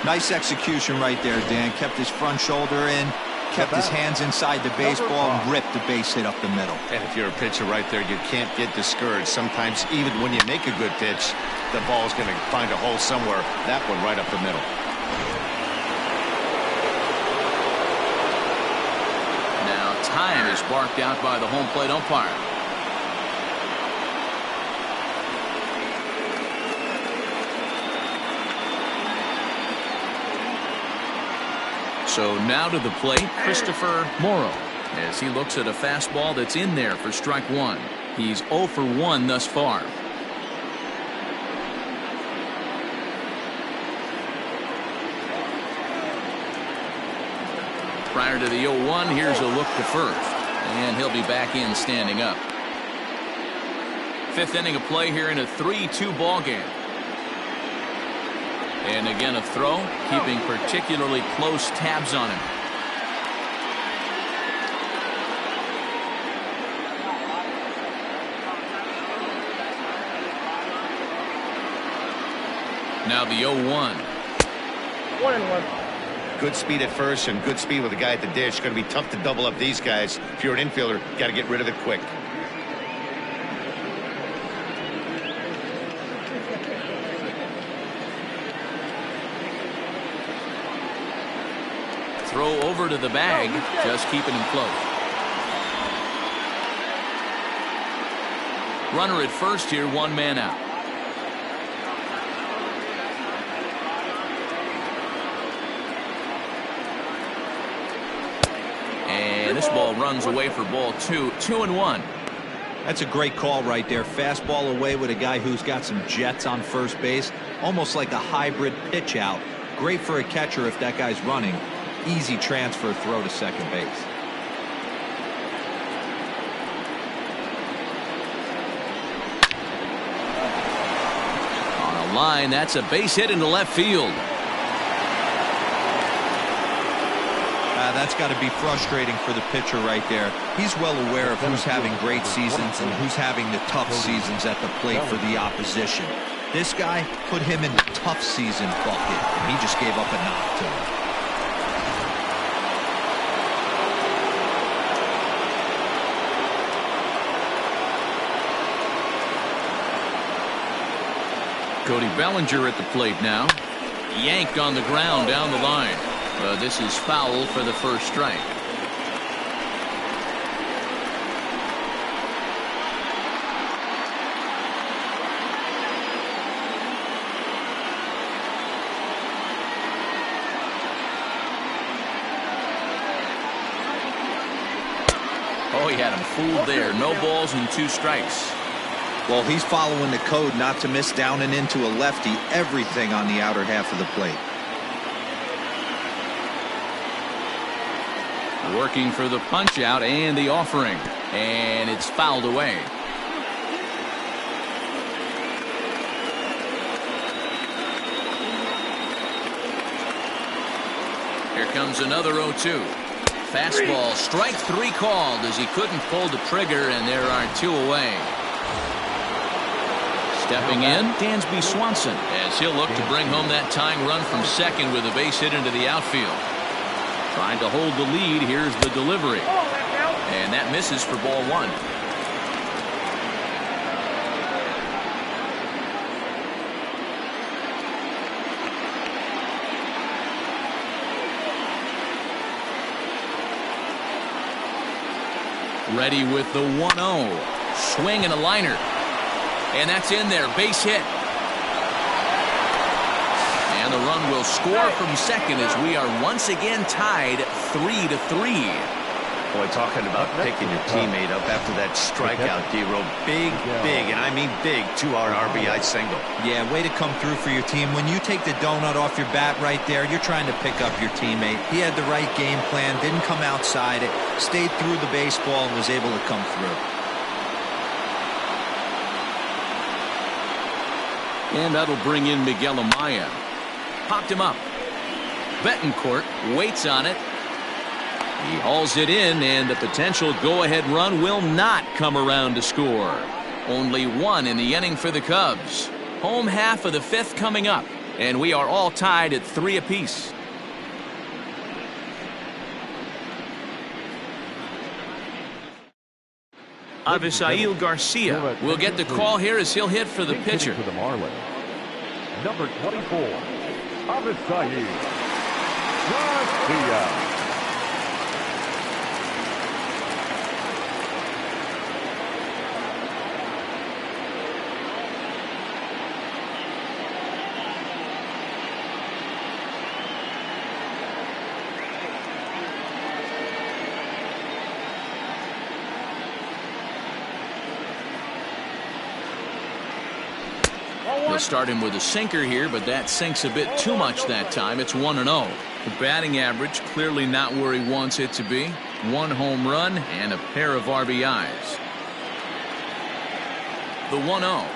Nice execution right there, Dan. Kept his front shoulder in, kept his hands inside the baseball, and ripped the base hit up the middle. And if you're a pitcher right there, you can't get discouraged. Sometimes even when you make a good pitch, the ball's going to find a hole somewhere. That one right up the middle. Now time is barked out by the home plate umpire. So now to the plate, Christopher Morrow, as he looks at a fastball that's in there for strike one. He's 0 for 1 thus far. Prior to the 0-1, here's a look to first, and he'll be back in standing up. Fifth inning of play here in a 3-2 ball game. And again a throw, keeping particularly close tabs on him. Now the 0-1. 1-1. Good speed at first and good speed with the guy at the dish. Going to be tough to double up these guys. If you're an infielder, got to get rid of it quick. Throw over to the bag, just keeping him close. Runner at first here, one man out. And this ball runs away for ball 2, 2-1. That's a great call right there. Fastball away with a guy who's got some jets on first base. Almost like a hybrid pitch out. Great for a catcher if that guy's running. Easy transfer throw to second base. On a line, that's a base hit into left field. That's got to be frustrating for the pitcher right there. He's well aware of who's having great seasons and who's having the tough seasons at the plate for the opposition. This guy put him in the tough season bucket, and he just gave up a knock to him. Cody Bellinger at the plate now. Yanked on the ground down the line. This is foul for the first strike. Oh, he had him fooled there. No balls and 2 strikes. Well, he's following the code not to miss down and into a lefty. Everything on the outer half of the plate. Working for the punch out and the offering, and it's fouled away. Here comes another 0-2. Fastball, strike 3 called as he couldn't pull the trigger, and there are 2 away. Stepping in, Dansby Swanson, as he'll look to bring home that tying run from second with a base hit into the outfield. Trying to hold the lead. Here's the delivery. And that misses for ball 1. Ready with the 1-0. Swing and a liner. And that's in there. Base hit. And the run will score from second as we are once again tied 3-3. Boy, talking about picking your teammate up after that strikeout, D-Row. Big, and I mean big, 2-run RBI single. Yeah, way to come through for your team. When you take the donut off your bat right there, you're trying to pick up your teammate. He had the right game plan, didn't come outside it, stayed through the baseball, and was able to come through. And that'll bring in Miguel Amaya. Popped him up. Betancourt waits on it. He hauls it in, and the potential go-ahead run will not come around to score. Only one in the inning for the Cubs. Home half of the fifth coming up, and we are all tied at 3 apiece. Avisail Garcia will get the call here as he'll hit for the pitcher. For the Marlins, number 24, Avisail Garcia. They'll start him with a sinker here, but that sinks a bit too much that time. It's 1-0. The batting average clearly not where he wants it to be. 1 home run and a pair of RBIs. The 1-0.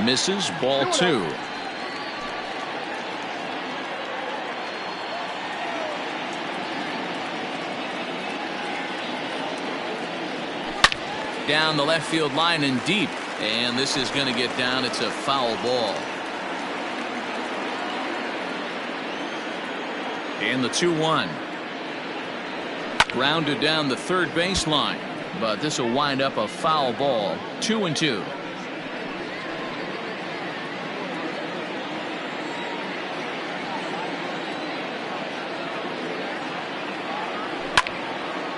Misses, ball 2. Down the left field line and deep. And this is going to get down. It's a foul ball. And the 2-1. Grounded down the third baseline. But this will wind up a foul ball. 2-2.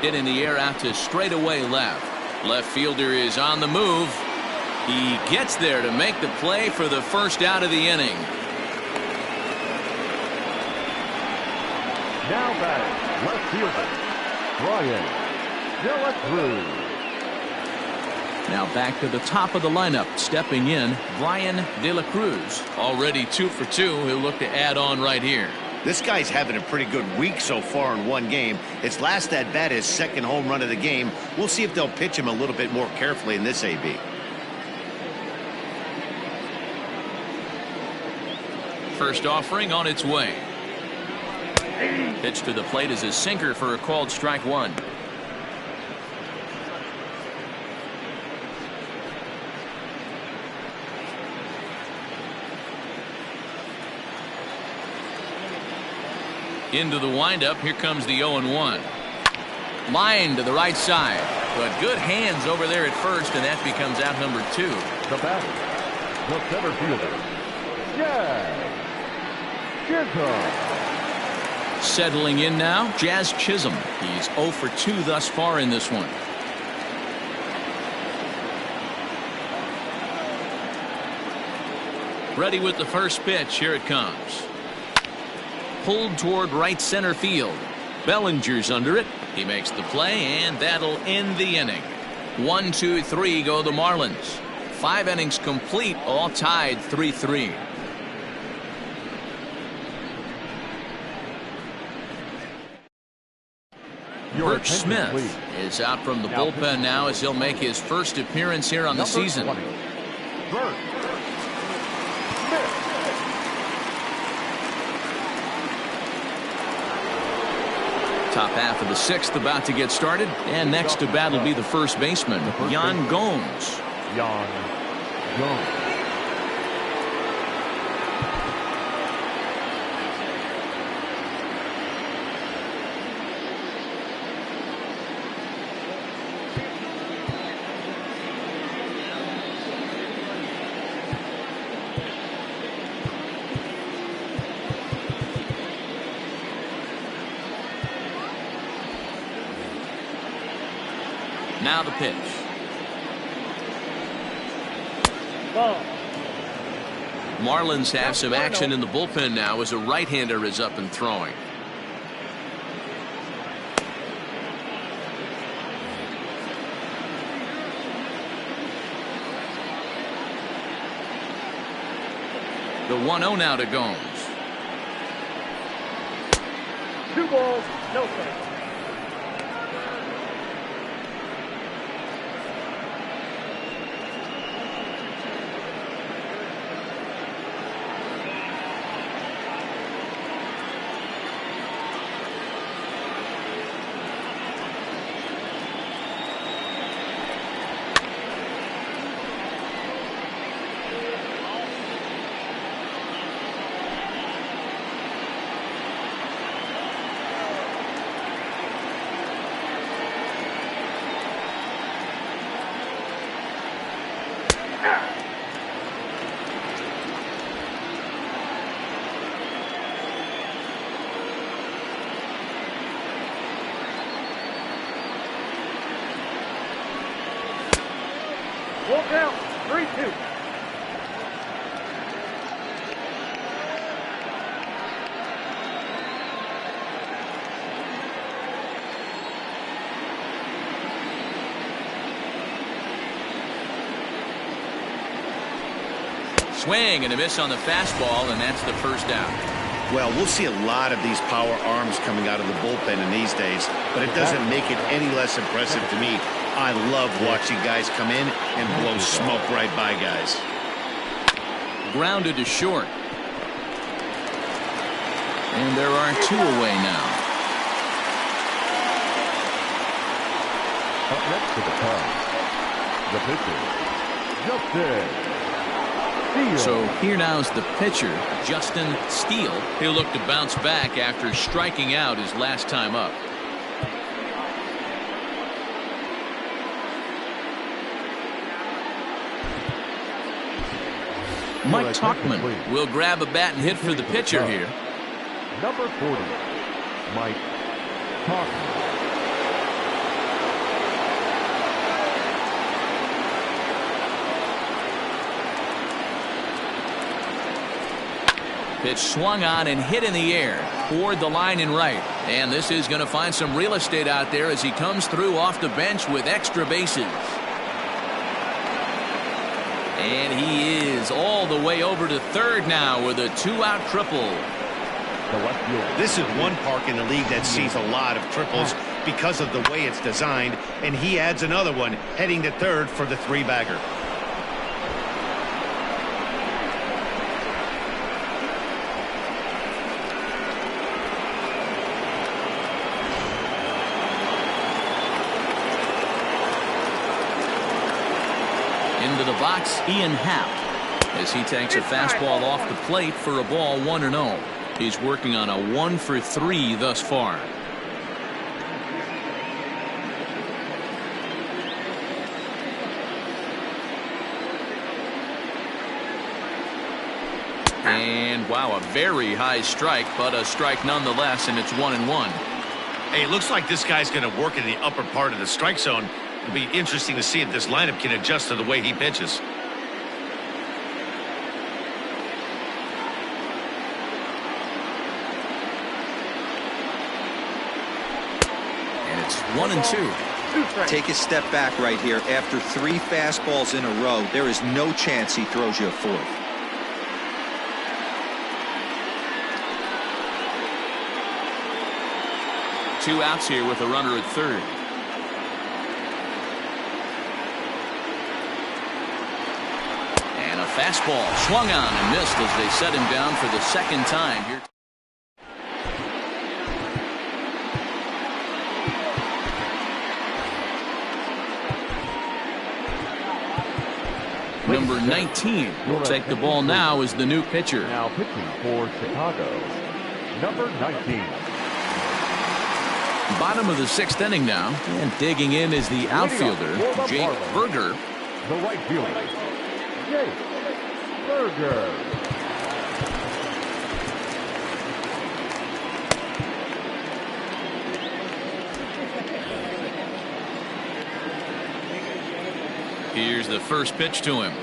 Hit in the air out to straightaway left. Left fielder is on the move. He gets there to make the play for the first out of the inning. Now batting, left fielder, Brian Delacruz. Now back to the top of the lineup. Stepping in, Brian Delacruz. Already 2 for 2. He'll look to add on right here. This guy's having a pretty good week so far in one game. His last at bat, his second home run of the game. We'll see if they'll pitch him a little bit more carefully in this AB. First offering on its way. Pitch to the plate is a sinker for a called strike 1. Into the windup. Here comes the 0-1. Line to the right side. But good hands over there at first, and that becomes out number 2. The batter, the center fielder, Jazz Chisholm. Settling in now, Jazz Chisholm. He's 0 for 2 thus far in this one. Ready with the first pitch. Here it comes. Pulled toward right center field. Bellinger's under it. He makes the play, and that'll end the inning. 1, 2, 3 go the Marlins. 5 innings complete, all tied 3-3. Bert Smith is out from the bullpen now as he'll make his first appearance here on the season. 20, Bert Smith. Top half of the 6th about to get started, and next to bat will be the first baseman, Yan Gomes. Yan Gomes. Now the pitch. Ball. Marlins have some action in the bullpen now as a right-hander is up and throwing. The 1-0 now to Gomes. 2 balls, no strikes. Full count, 3-2. Swing and a miss on the fastball, and that's the first out. Well, we'll see a lot of these power arms coming out of the bullpen in these days, but it doesn't make it any less impressive to me. I love watching guys come in and blow smoke right by guys. Grounded to short. And there are two away now. Up next to the Cubs, the pitcher, Justin Steele. So here now's the pitcher, Justin Steele. He'll look to bounce back after striking out his last time up. Mike Tauchman will grab a bat and hit for the pitcher here. Number 40, Mike Tauchman. Pitch swung on and hit in the air toward the line and right. And this is going to find some real estate out there as he comes through off the bench with extra bases. And he is all the way over to third now with a two-out triple. This is one park in the league that sees a lot of triples because of the way it's designed, and he adds another one heading to third for the three-bagger. Into the box, Ian Happ, as he takes a fastball off the plate for a ball 1-0. He's working on a 1-for-3 thus far. And wow, a very high strike, but a strike nonetheless, and it's 1-1. Hey, it looks like this guy's going to work in the upper part of the strike zone. It'll be interesting to see if this lineup can adjust to the way he pitches. And it's 1-2. Take a step back right here. After 3 fastballs in a row, there is no chance he throws you a fourth. Two outs here with a runner at third. And a fastball swung on and missed as they set him down for the second time here. Number 19 will take the ball now as the new pitcher. Now pitching for Chicago, number 19. Bottom of the 6th inning now, and digging in is the outfielder, Jake Berger. The right fielder, Jake Berger. Here's the first pitch to him.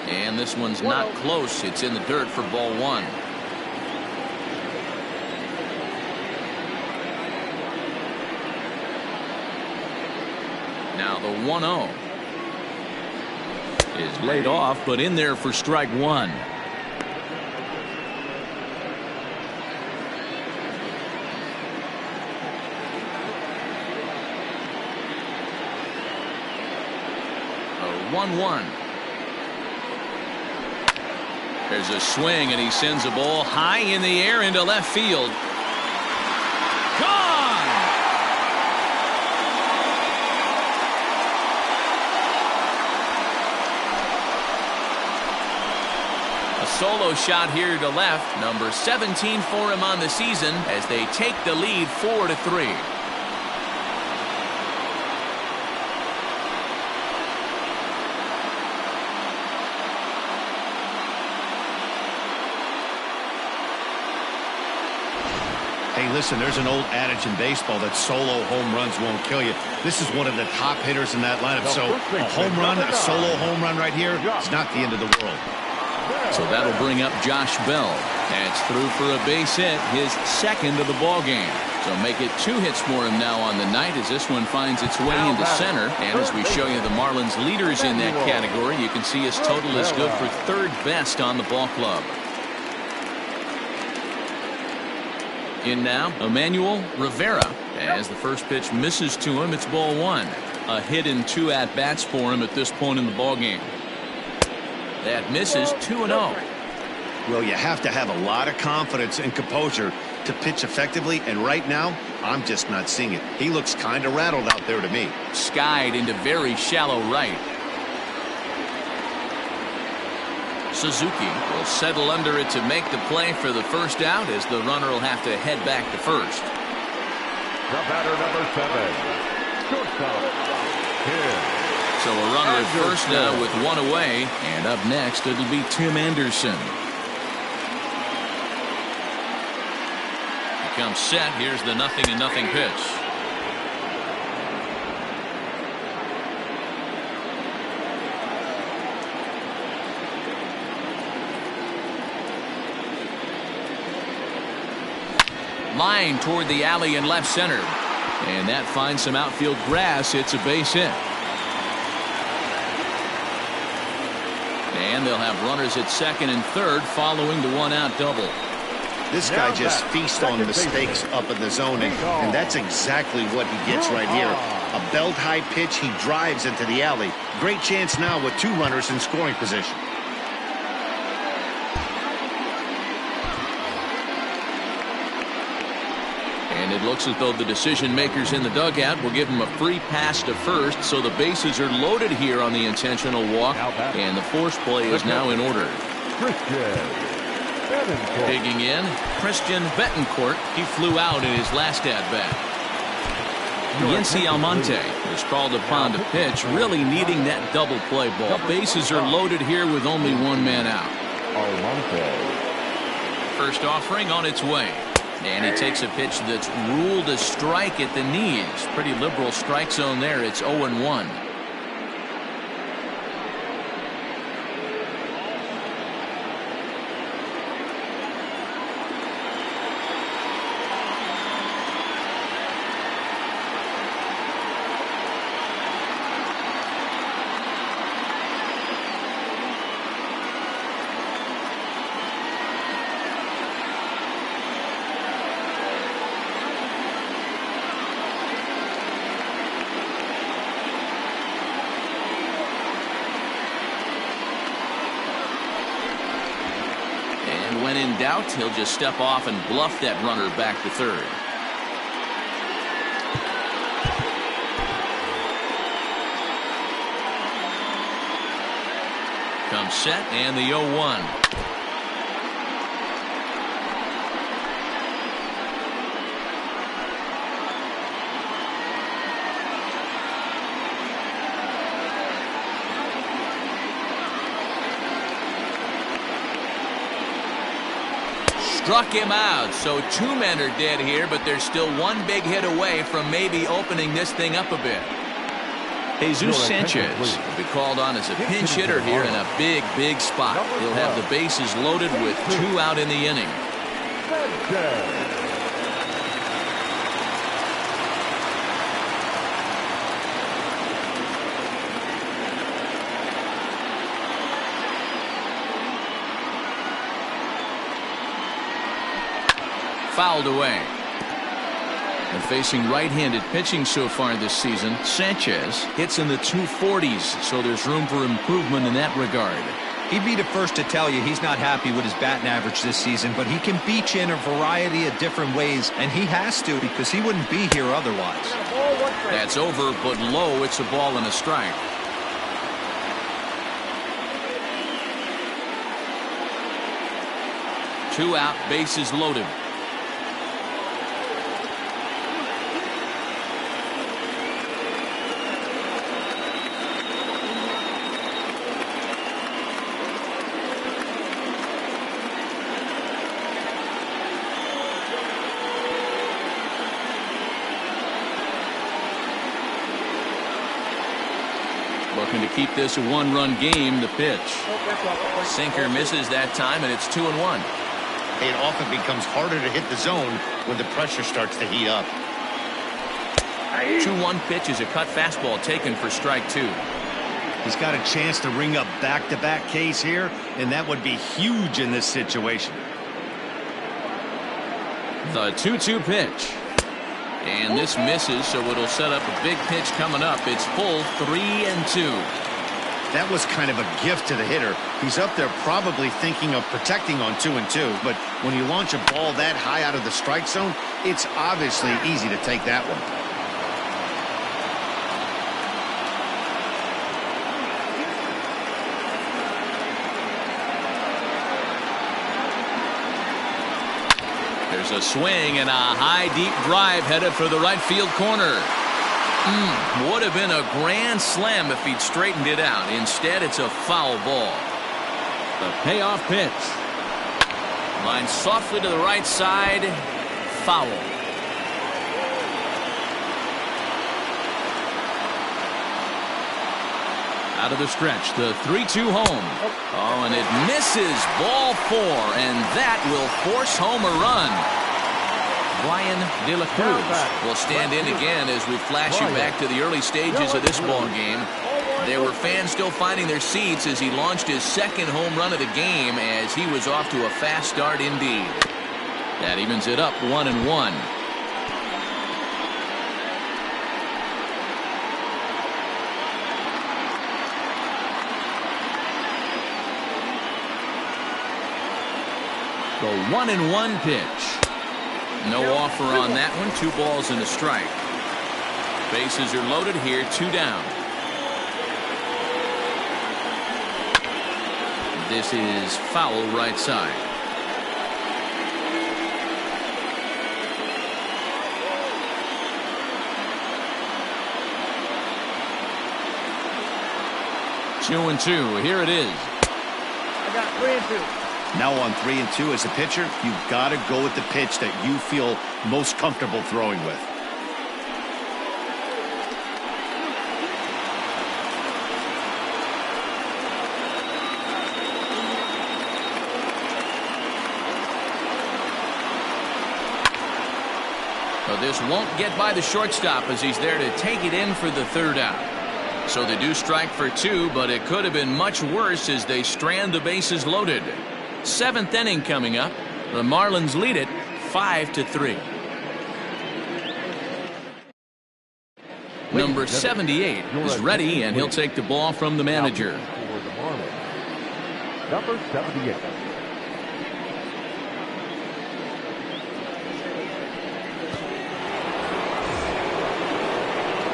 And this one's not close. It's in the dirt for ball 1. Now the 1-0 is laid off, but in there for strike 1. A 1-1. There's a swing, and he sends a ball high in the air into left field. Gone! A solo shot here to left, number 17 for him on the season as they take the lead 4-3. Hey, listen, there's an old adage in baseball that solo home runs won't kill you. This is one of the top hitters in that lineup. So a home run, a solo home run right here, it's not the end of the world. So that'll bring up Josh Bell. That's through for a base hit, his second of the ball game. So make it 2 hits for him now on the night as this one finds its way into center. And as we show you the Marlins leaders in that category, you can see his total is good for 3rd best on the ball club. In now, Emmanuel Rivera. As the first pitch misses to him, it's ball 1. A hit in 2 at-bats for him at this point in the ball game. That misses 2-0. Well, you have to have a lot of confidence and composure to pitch effectively, and right now, I'm just not seeing it. He looks kind of rattled out there to me. Skied into very shallow right. Suzuki will settle under it to make the play for the first out as the runner will have to head back to first. The batter, number 7, shortstop, Tim. So a runner at first now with 1 away, and up next it'll be Tim Anderson. He comes set. Here's the 0-0 pitch. Line toward the alley in left center, and that finds some outfield grass. It's a base hit. And they'll have runners at second and third following the 1-out double. This guy just feasts on mistakes up in the zone, and that's exactly what he gets right here. A belt-high pitch, he drives into the alley. Great chance now with 2 runners in scoring position. And it looks as though the decision makers in the dugout will give him a free pass to first, so the bases are loaded here on the intentional walk, and the force play is now in order. Digging in, Christian Betancourt. He flew out in his last at-bat. Yency Almonte was called upon to pitch, really needing that double play ball. Bases are loaded here with only 1 man out. First offering on its way. And he takes a pitch that's ruled a strike at the knees. Pretty liberal strike zone there. It's 0-1. When in doubt, he'll just step off and bluff that runner back to third. Comes set and the 0-1. Struck him out, so 2 men are dead here, but there's still 1 big hit away from maybe opening this thing up a bit. Jesus Sanchez will be called on as a pinch hitter here in a big spot. He'll have the bases loaded with 2 out in the inning. Fouled away. And facing right-handed pitching so far this season, Sanchez hits in the 240s, so there's room for improvement in that regard. He'd be the first to tell you he's not happy with his batting average this season, but he can beat you in a variety of different ways, and he has to because he wouldn't be here otherwise. That's over, but low. It's a ball and a strike. Two out, bases loaded. Looking to keep this a one-run game. The pitch. Sinker misses that time, and it's 2-1. It often becomes harder to hit the zone when the pressure starts to heat up. 2-1 pitch is a cut fastball taken for strike 2. He's got a chance to ring up back-to-back Ks here, and that would be huge in this situation. The 2-2 pitch. And this misses, so it'll set up a big pitch coming up. It's full 3-2. That was kind of a gift to the hitter. He's up there probably thinking of protecting on 2-2, but when you launch a ball that high out of the strike zone, it's obviously easy to take that one. There's a swing and a high deep drive headed for the right field corner. Would have been a grand slam if he'd straightened it out. Instead, it's a foul ball. The payoff pitch. Line softly to the right side. Foul. Out of the stretch, the 3-2 home. Oh, and it misses. Ball 4, and that will force home a run. Brian De La Cruz will stand in again as we flash you back to the early stages of this ball game. There were fans still finding their seats as he launched his second home run of the game as he was off to a fast start indeed. That evens it up 1-1. The 1-1 pitch. No offer on that one. 2 balls and a strike. Bases are loaded here. 2 down. This is foul right side. Two and 2. Here it is. I got 3-2. Now on 3-2 as a pitcher, you've got to go with the pitch that you feel most comfortable throwing with. But this won't get by the shortstop as he's there to take it in for the 3rd out. So they do strike for 2, but it could have been much worse as they strand the bases loaded. 7th inning coming up. The Marlins lead it 5-3. Number 78 is ready, and he'll take the ball from the manager. Number 78.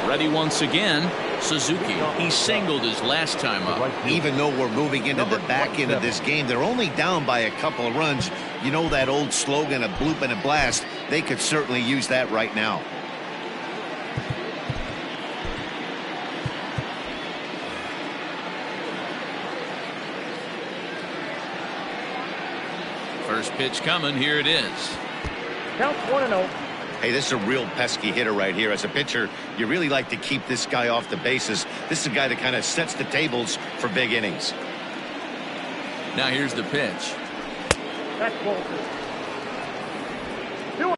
Ready once again. Suzuki. He singled his last time up. Even though we're moving into the back end of this game, they're only down by a couple of runs. You know that old slogan, a bloop and a blast. They could certainly use that right now. First pitch coming. Here it is. Count 1-0. Hey, this is a real pesky hitter right here. As a pitcher, you really like to keep this guy off the bases. This is a guy that kind of sets the tables for big innings. Now here's the pitch. That's ball 2. 2-0.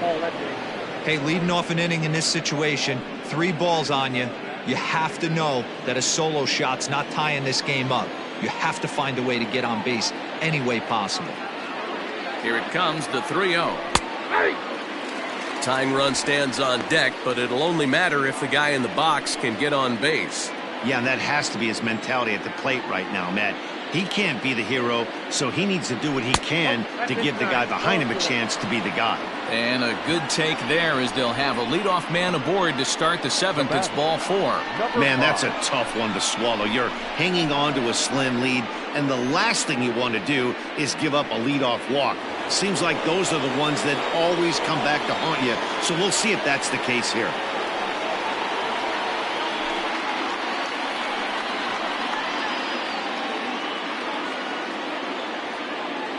Oh, that's it. Hey, leading off an inning in this situation, 3 balls on you. You have to know that a solo shot's not tying this game up. You have to find a way to get on base any way possible. Here it comes, the 3-0. Tying run stands on deck, but it'll only matter if the guy in the box can get on base. Yeah, and that has to be his mentality at the plate right now, Matt. He can't be the hero, so he needs to do what he can to give the guy behind him a chance to be the guy. And a good take there as they'll have a leadoff man aboard to start the 7th. It's ball 4. Man, that's a tough one to swallow. You're hanging on to a slim lead, and the last thing you want to do is give up a leadoff walk. Seems like those are the ones that always come back to haunt you, so we'll see if that's the case here.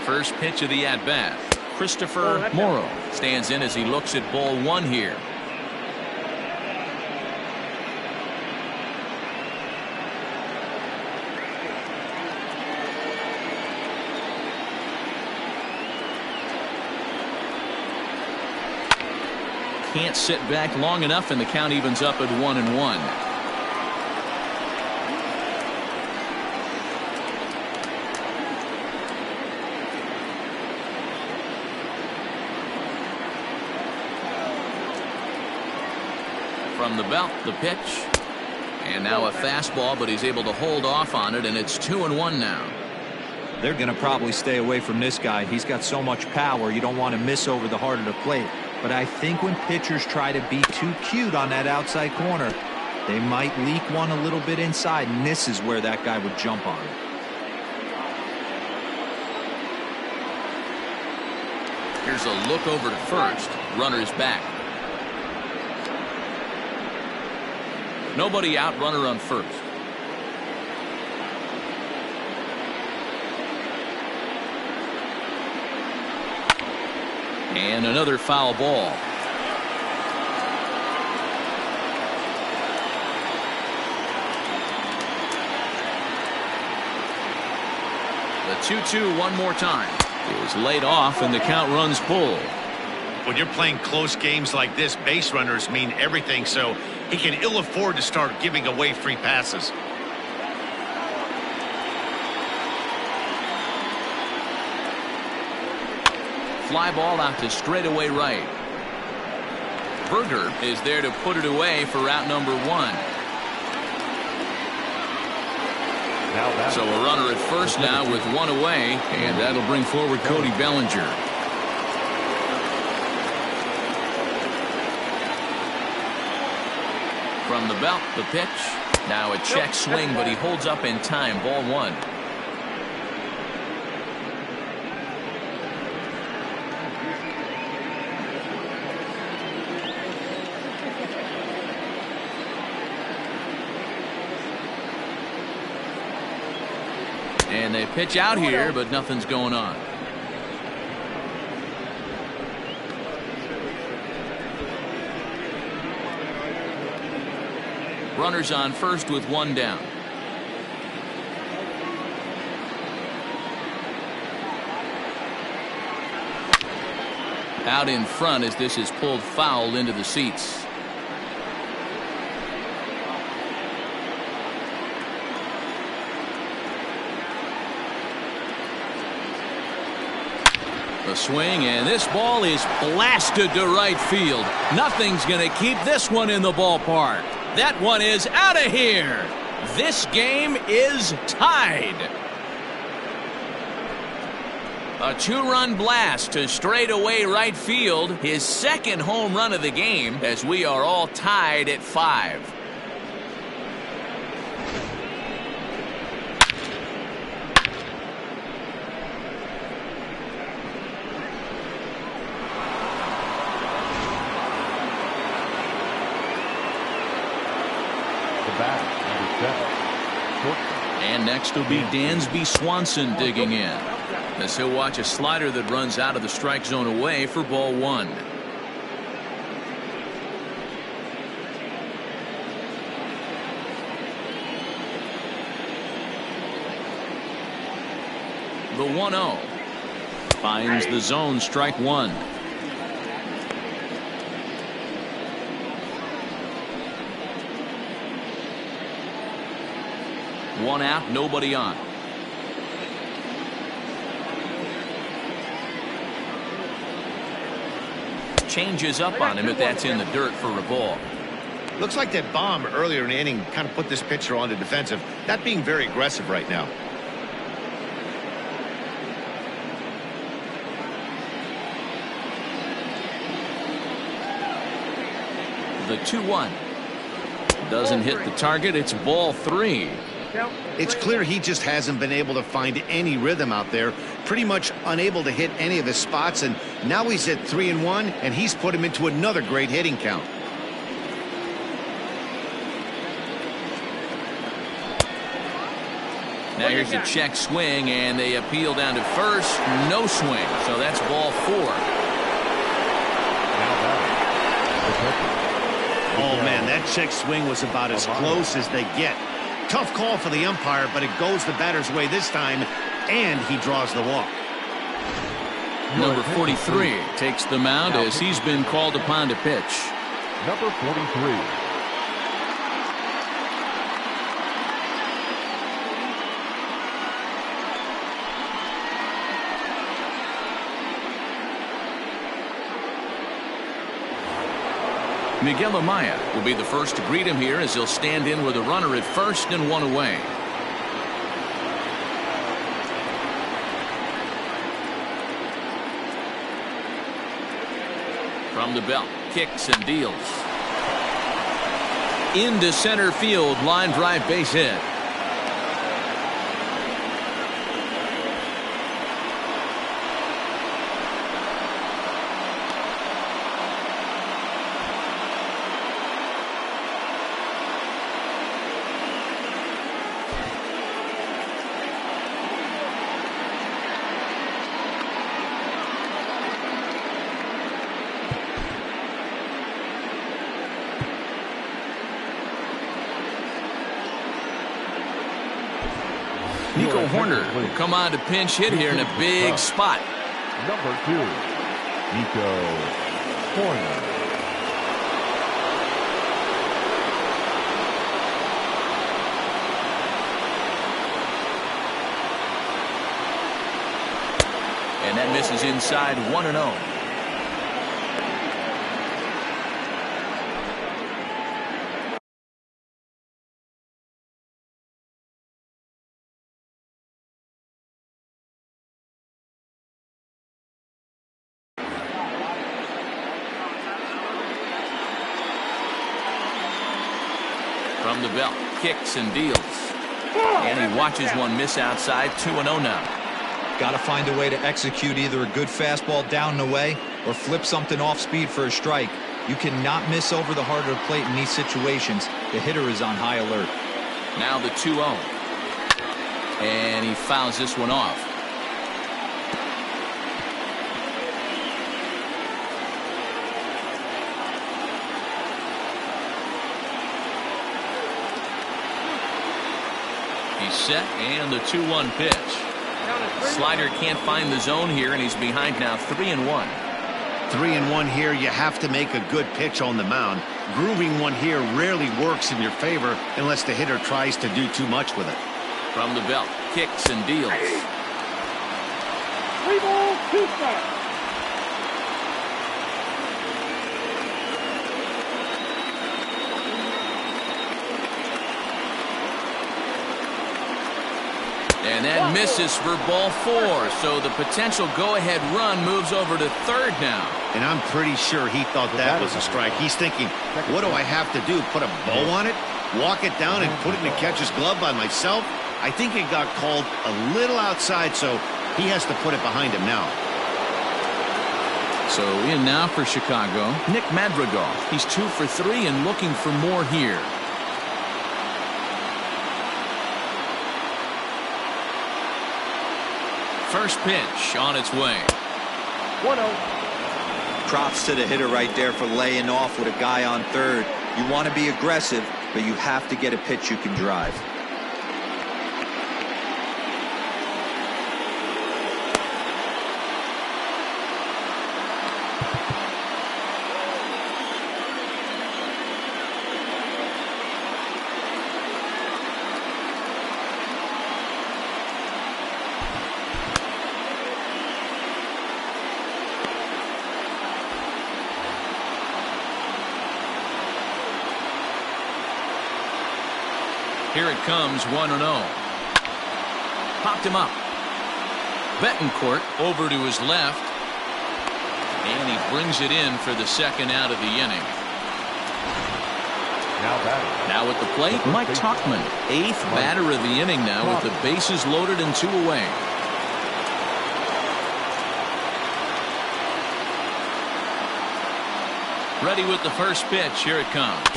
First pitch of the at-bat. Christopher Morrow stands in as he looks at ball one here. Can't sit back long enough, and the count evens up at 1-1. From the belt, the pitch. And now a fastball, but he's able to hold off on it, and it's 2-1 now. They're going to probably stay away from this guy. He's got so much power, you don't want to miss over the heart of the plate. But I think when pitchers try to be too cute on that outside corner, they might leak one a little bit inside, and this is where that guy would jump on. Here's a look over to first. Runner's back. Nobody out, runner on first. And another foul ball. The 2-2 one more time is laid off, and the count runs full. When you're playing close games like this, base runners mean everything, so he can ill afford to start giving away free passes. Fly ball out to straightaway right. Berger is there to put it away for out number one. So a runner at first now with one away, and that'll bring forward Cody Bellinger. From the belt, the pitch. Now a check swing, but he holds up in time. Ball one. And they pitch out here, but nothing's going on. Runners on first with one down. Out in front as this is pulled foul into the seats. A swing, and this ball is blasted to right field. Nothing's going to keep this one in the ballpark. That one is out of here. This game is tied. A two-run blast to straightaway right field. His second home run of the game, as we are all tied at 5. And next will be Dansby Swanson digging in, as he'll watch a slider that runs out of the strike zone away for ball one. The 1-0 finds the zone, strike one. One out, nobody on. Changes up on him if that's in the dirt for a ball. Looks like that bomb earlier in the inning kind of put this pitcher on the defensive. Not being very aggressive right now. The 2-1 doesn't hit the target. It's ball 3. It's clear he just hasn't been able to find any rhythm out there. Pretty much unable to hit any of his spots, and now he's at 3-1, and he's put him into another great hitting count. Now here's a check swing, and they appeal down to first. No swing, so that's ball 4. Oh, man, that check swing was about as close as they get. Tough call for the umpire, but it goes the batter's way this time, and he draws the walk. Number 43 takes the mound as he's been called upon to pitch. Number 43. Miguel Amaya will be the first to greet him here as he'll stand in with a runner at first and 1 away. From the belt, kicks and deals. Into center field, line drive base hit. Nico Horner will come on to pinch hit here in a big spot. Number 2, Nico Horner. And that misses inside 1-0. From the belt, kicks and deals. And he watches one miss outside, 2-0 now. Got to find a way to execute either a good fastball down and away or flip something off speed for a strike. You cannot miss over the heart of the plate in these situations. The hitter is on high alert. Now the 2-0. And he fouls this one off. He's set, and the 2-1 pitch. Slider can't find the zone here, and he's behind now 3-1. 3-1 here. You have to make a good pitch on the mound. Grooving one here rarely works in your favor unless the hitter tries to do too much with it. From the belt, kicks and deals. 3 balls, 2 strikes. And that misses for ball 4, so the potential go-ahead run moves over to third now. And I'm pretty sure he thought that was a strike. He's thinking, what do I have to do? Put a bow on it? Walk it down and put it in the catcher's glove by myself? I think it got called a little outside, so he has to put it behind him now. So in now for Chicago, Nick Madrigal. He's 2 for 3 and looking for more here. First pitch on its way. 1-0. Props to the hitter right there for laying off with a guy on third. You want to be aggressive, but you have to get a pitch you can drive. Here it comes, 1-0. Popped him up. Betancourt over to his left. And he brings it in for the second out of the inning. Now at the plate, Mike Tauchman, 8th batter of the inning now with the bases loaded and 2 away. Ready with the first pitch. Here it comes.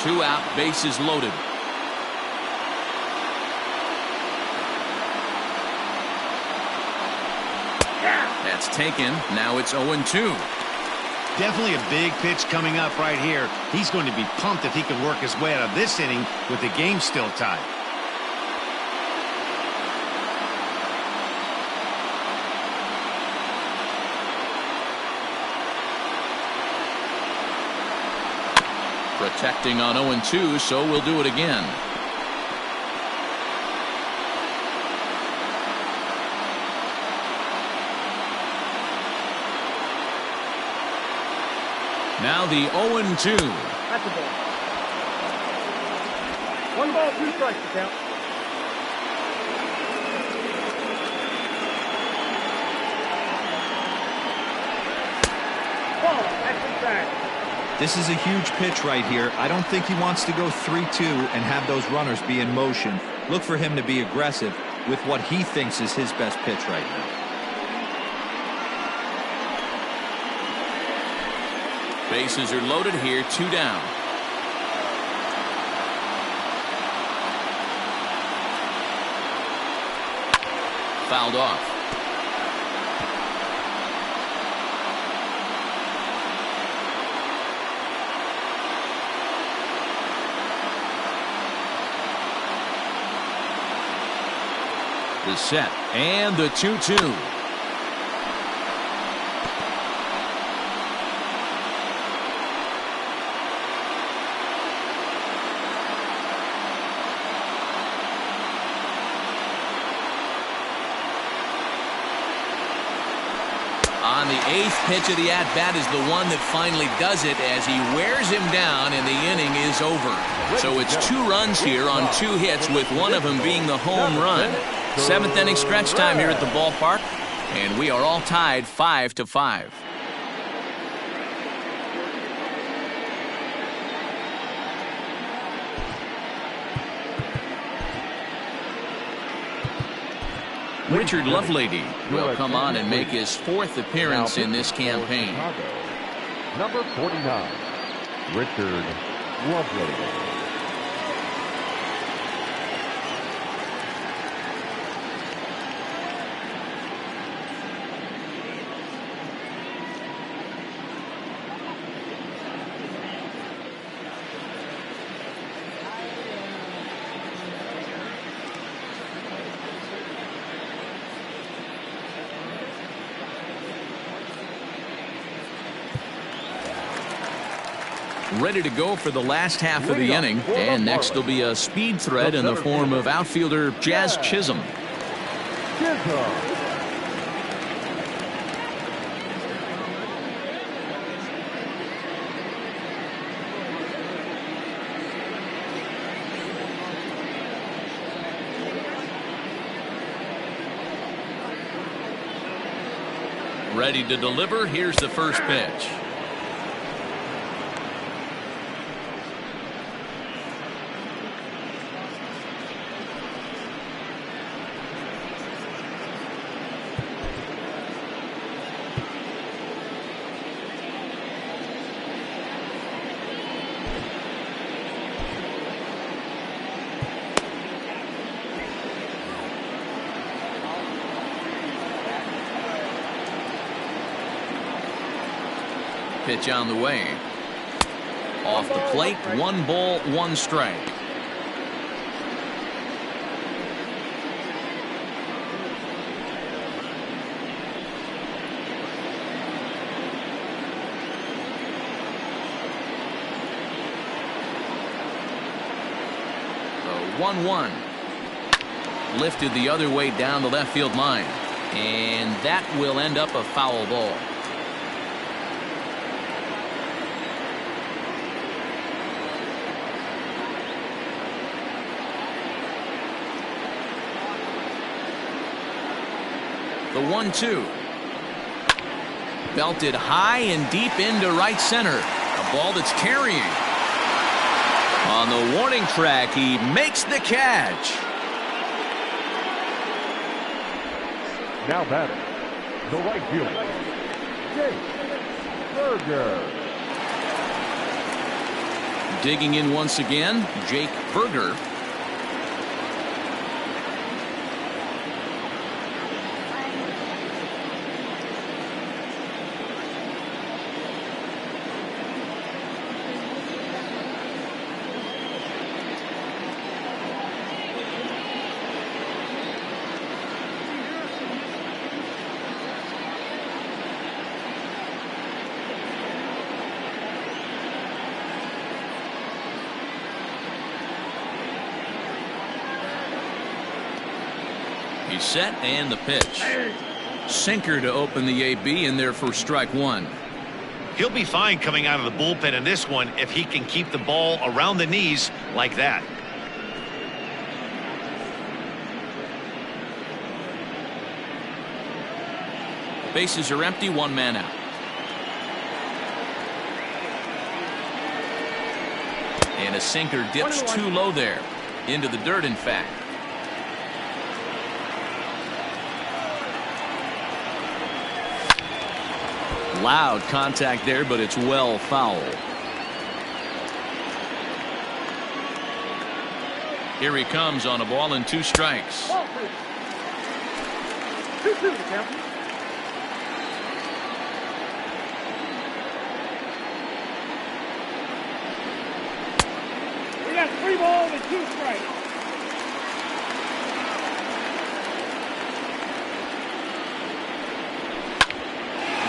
2 out, bases loaded. That's taken. Now it's 0-2. Definitely a big pitch coming up right here. He's going to be pumped if he can work his way out of this inning with the game still tied. Protecting on 0-2, so we'll do it again. Now the 0-2. That's a ball. 1 ball, 2 strikes to count. Ball, that's inside. This is a huge pitch right here. I don't think he wants to go 3-2 and have those runners be in motion. Look for him to be aggressive with what he thinks is his best pitch right now. Bases are loaded here, 2 down. Fouled off. The set and the 2-2. On the 8th pitch of the at-bat is the one that finally does it as he wears him down and the inning is over. So it's 2 runs here on 2 hits, with one of them being the home run. 7th inning stretch time here at the ballpark, and we are all tied 5-5. Richard Lovelady will come on and make his 4th appearance in this campaign. Number 49, Richard Lovelady. Ready to go for the last half of the inning, and next will be a speed threat in the form of outfielder Jazz Chisholm. Ready to deliver. Here's the first pitch. Pitch on the way. Off the plate, 1 ball, 1 strike. The 1-1. Lifted the other way down the left field line. And that will end up a foul ball. The 1-2. Belted high and deep into right center. A ball that's carrying. On the warning track, he makes the catch. Now batting, the right fielder, Jake Berger. Digging in once again, Jake Berger. He's set and the pitch. Sinker to open the AB in there for strike one. He'll be fine coming out of the bullpen in this one if he can keep the ball around the knees like that. Bases are empty, one man out. And a sinker dips too low there. Into the dirt, in fact. Loud contact there, but it's well foul. Here he comes on a ball and 2 strikes. 2-2 the count. We got 3 balls and 2 strikes.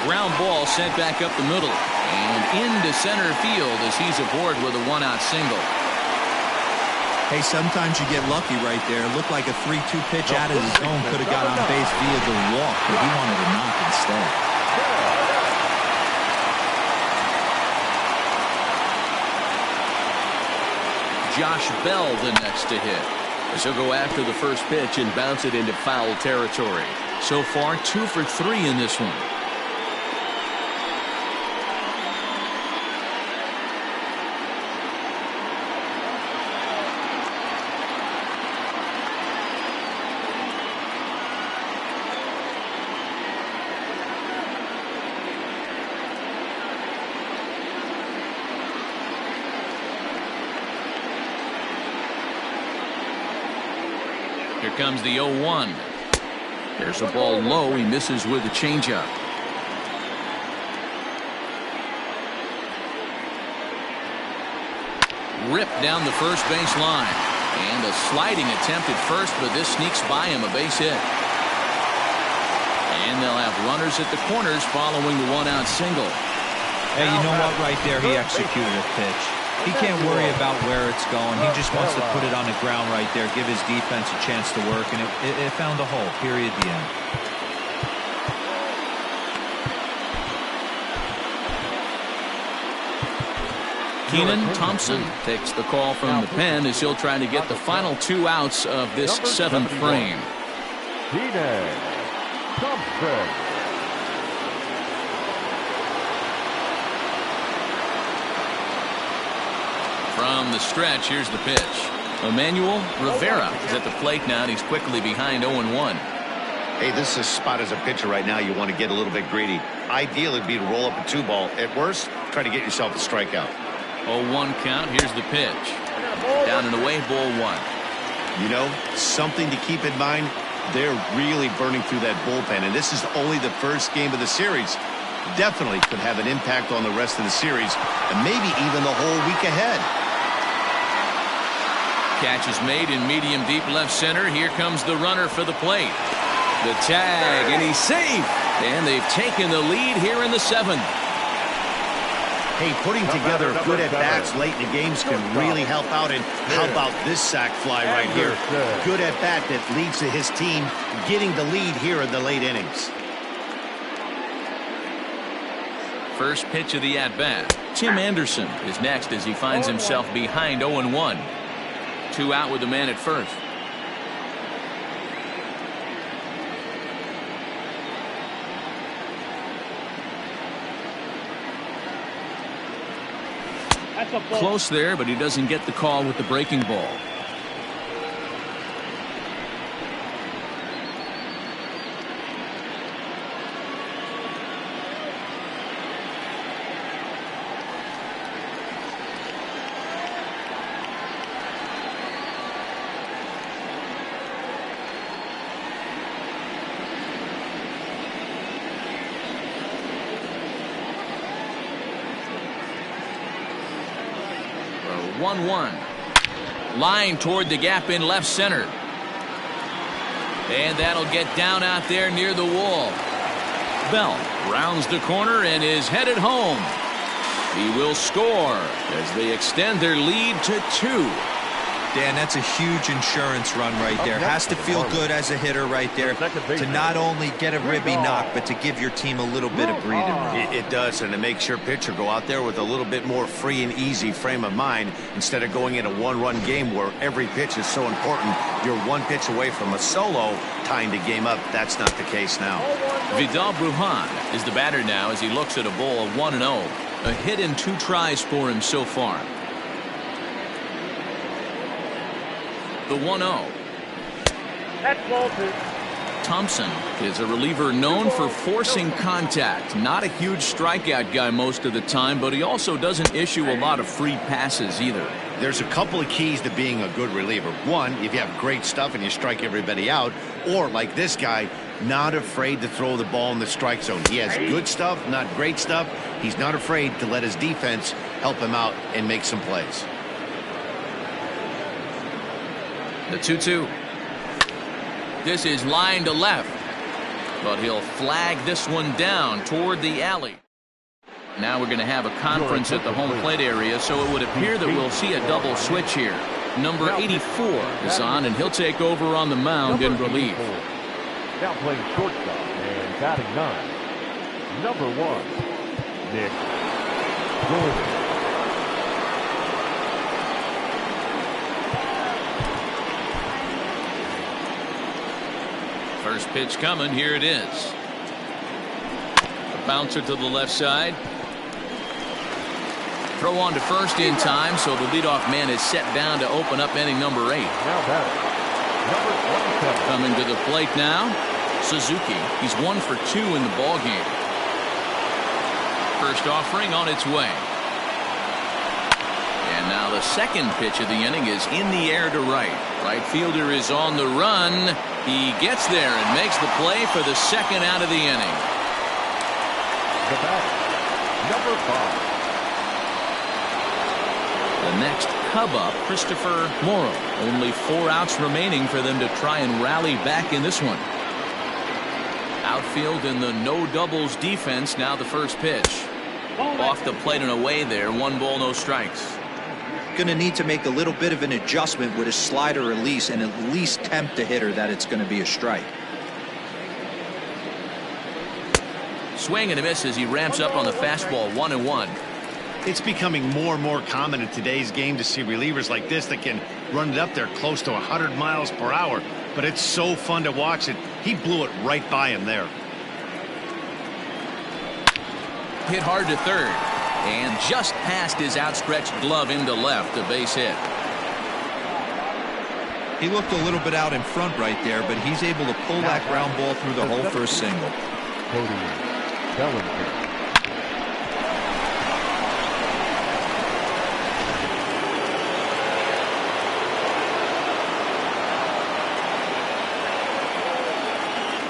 Ground ball sent back up the middle and into center field as he's aboard with a 1-out single. Hey, sometimes you get lucky right there. Looked like a 3-2 pitch out of his zone. Could have got on base via the walk, but he wanted to knock instead. Josh Bell the next to hit. As he'll go after the first pitch and bounce it into foul territory. So far 2 for 3 in this one. Here comes the 0-1. There's a ball low. He misses with a changeup. Ripped down the first base line. And a sliding attempt at first, but this sneaks by him, a base hit. And they'll have runners at the corners following the 1-out single. Hey, you know what? Right there, he executed a pitch. He can't worry about where it's going. He just wants to put it on the ground right there, give his defense a chance to work, and it found a hole. Period. The end. Keenan Thompson takes the call from the pen as he'll try to get the final 2 outs of this 7th frame. Keenan Thompson. From the stretch, here's the pitch. Emmanuel Rivera is at the plate now, and he's quickly behind 0-1. Hey, this is a spot as a pitcher right now. You want to get a little bit greedy. Ideally, it'd be to roll up a 2-ball. At worst, try to get yourself a strikeout. 0-1 count. Here's the pitch. Down and away, ball 1. You know, something to keep in mind, they're really burning through that bullpen, and this is only the first game of the series. Definitely could have an impact on the rest of the series, and maybe even the whole week ahead. Catch is made in medium deep left center. Here comes the runner for the plate. The tag, and he's safe. And they've taken the lead here in the 7th. Hey, putting together good at-bats late in the games can really help out. And how about this sac fly right here? Good at-bat that leads to his team getting the lead here in the late innings. First pitch of the at-bat. Tim Anderson is next as he finds himself behind 0-1. 2 out with the man at first. Close there, but he doesn't get the call with the breaking ball. The 1-1. Line toward the gap in left center. And that'll get down out there near the wall. Bell rounds the corner and is headed home. He will score as they extend their lead to 2. Dan, that's a huge insurance run right there. Has to feel good as a hitter right there to not only get a ribby knock, but to give your team a little bit of breathing room. It does, and it makes your pitcher go out there with a little bit more free and easy frame of mind instead of going in a one-run game where every pitch is so important. You're one pitch away from a solo tying the game up. That's not the case now. Vidal Brujan is the batter now as he looks at a ball of 1-0. A hit in 2 tries for him so far. The 1-0. That's ball 2. Thompson is a reliever known for forcing contact. Not a huge strikeout guy most of the time, but he also doesn't issue a lot of free passes either. There's a couple of keys to being a good reliever. One, if you have great stuff and you strike everybody out, or like this guy, not afraid to throw the ball in the strike zone. He has good stuff, not great stuff. He's not afraid to let his defense help him out and make some plays. The 2-2. This is line to left, but he'll flag this one down toward the alley. Now we're going to have a conference at the home plate area, so it would appear that we'll see a double switch here. Number 84 is on, and he'll take over on the mound in relief. Now playing shortstop and batting 9. Number 1, Nick Gordon. First pitch coming. Here it is. A bouncer to the left side. Throw on to first in time, so the leadoff man is set down to open up inning number 8. Now batting, number 27. Coming to the plate now, Suzuki. He's 1 for 2 in the ball game. First offering on its way. And now the second pitch of the inning is in the air to right. Right fielder is on the run. He gets there and makes the play for the second out of the inning. The batter, number 5. The next Cub up, Christopher Morrow. Only 4 outs remaining for them to try and rally back in this one. Outfield in the no doubles defense. Now the first pitch. Off the plate and away there. 1 ball, no strikes. Going to need to make a little bit of an adjustment with his slider release and at least tempt the hitter that it's going to be a strike. Swing and a miss as he ramps up on the fastball. 1-1. It's becoming more and more common in today's game to see relievers like this that can run it up there close to 100 miles per hour. But it's so fun to watch it. He blew it right by him there. Hit hard to third. And just past his outstretched glove into left, a base hit. He looked a little bit out in front right there, but he's able to pull that ground ball through the hole for a single. Cody Bellinger.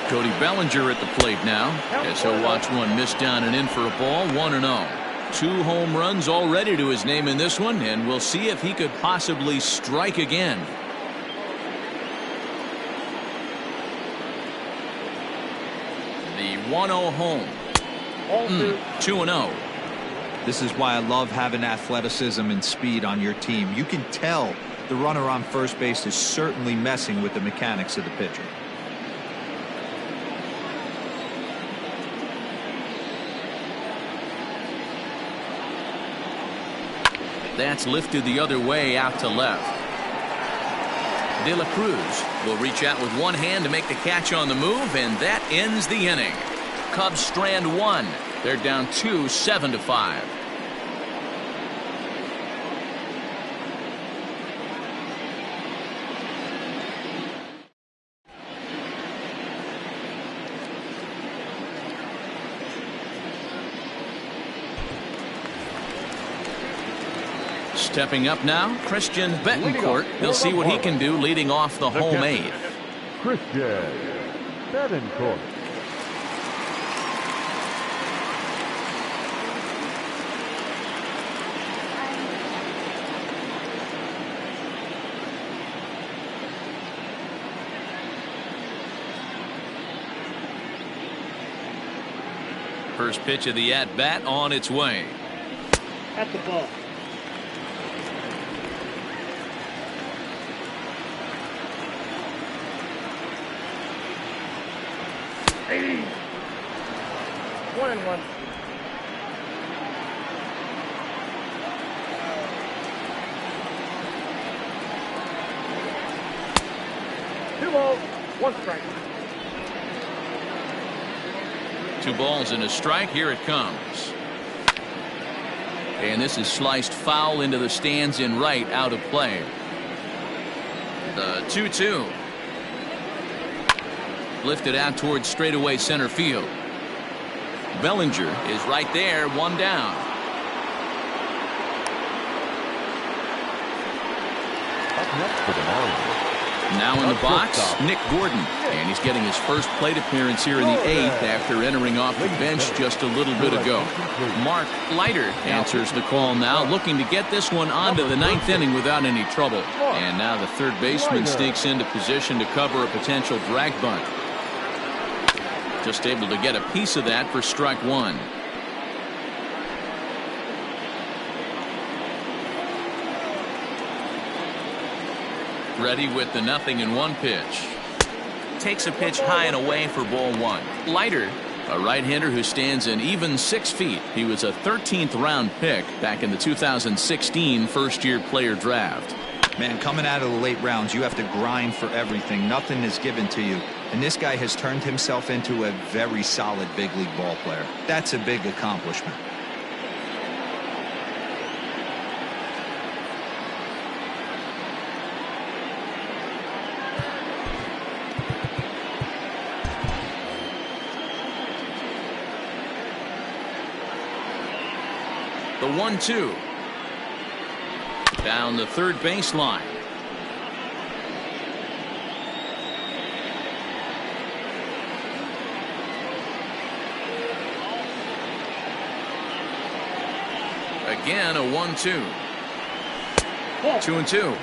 Cody Bellinger at the plate now, as he'll watch one miss down and in for a ball. 1-0. 2 home runs already to his name in this one, and we'll see if he could possibly strike again. The 1-0 home. 2-0. This is why I love having athleticism and speed on your team. You can tell the runner on first base is certainly messing with the mechanics of the pitcher. That's lifted the other way out to left. De La Cruz will reach out with one hand to make the catch on the move, and that ends the inning. Cubs strand 1. They're down 2, 7-5. Stepping up now, Christian Betancourt. He'll see what he can do leading off the home 8. Christian Betancourt. First pitch of the at-bat on its way. That's the ball. Hey. 1-1. Two balls, one strike. 2 balls and a strike. Here it comes. And this is sliced foul into the stands in right, out of play. The 2-2. Lifted out towards straightaway center field. Bellinger is right there, 1 down. Up next for the Marlins. Now in the box, Nick Gordon. And he's getting his first plate appearance here in the 8th after entering off the bench just a little bit ago. Mark Leiter answers the call now, looking to get this one onto the 9th inning without any trouble. And now the third baseman sneaks into position to cover a potential drag bunt. Just able to get a piece of that for strike 1. Ready with the 0-1 pitch. Takes a pitch high and away for ball 1. Leiter, a right-hander who stands an even 6 feet. He was a 13th round pick back in the 2016 first-year player draft. Man, coming out of the late rounds, you have to grind for everything. Nothing is given to you. And this guy has turned himself into a very solid big league ball player. That's a big accomplishment. The 1-2. Down the third baseline. Again, a 1-2. 2-2.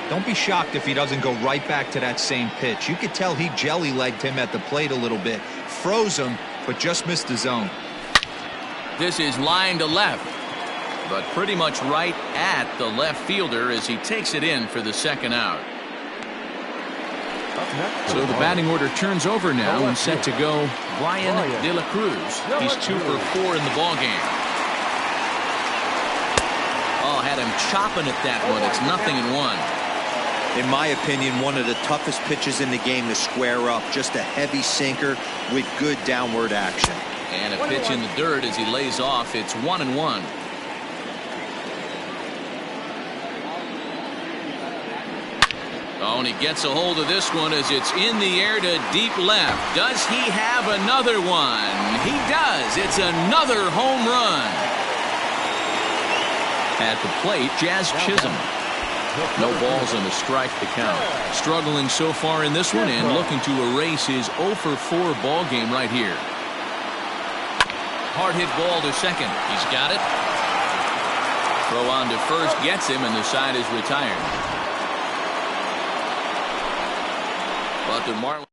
Don't be shocked if he doesn't go right back to that same pitch. You could tell he jelly-legged him at the plate a little bit. Froze him, but just missed the zone. This is line to left, but pretty much right at the left fielder as he takes it in for the second out. So the batting order turns over now and set to go Brian De La Cruz. He's 2 for 4 in the ballgame. Oh, had him chopping at that one. It's 0-1. In my opinion, one of the toughest pitches in the game to square up. Just a heavy sinker with good downward action. And a pitch in the dirt as he lays off. It's 1-1. Oh, and he gets a hold of this one as it's in the air to deep left. Does he have another one? He does. It's another home run. At the plate, Jazz Chisholm. No balls and a strike to count. Struggling so far in this one and looking to erase his 0 for 4 ball game right here. Hard hit ball to second. He's got it. Throw on to first gets him, and the side is retired. But the Marlins.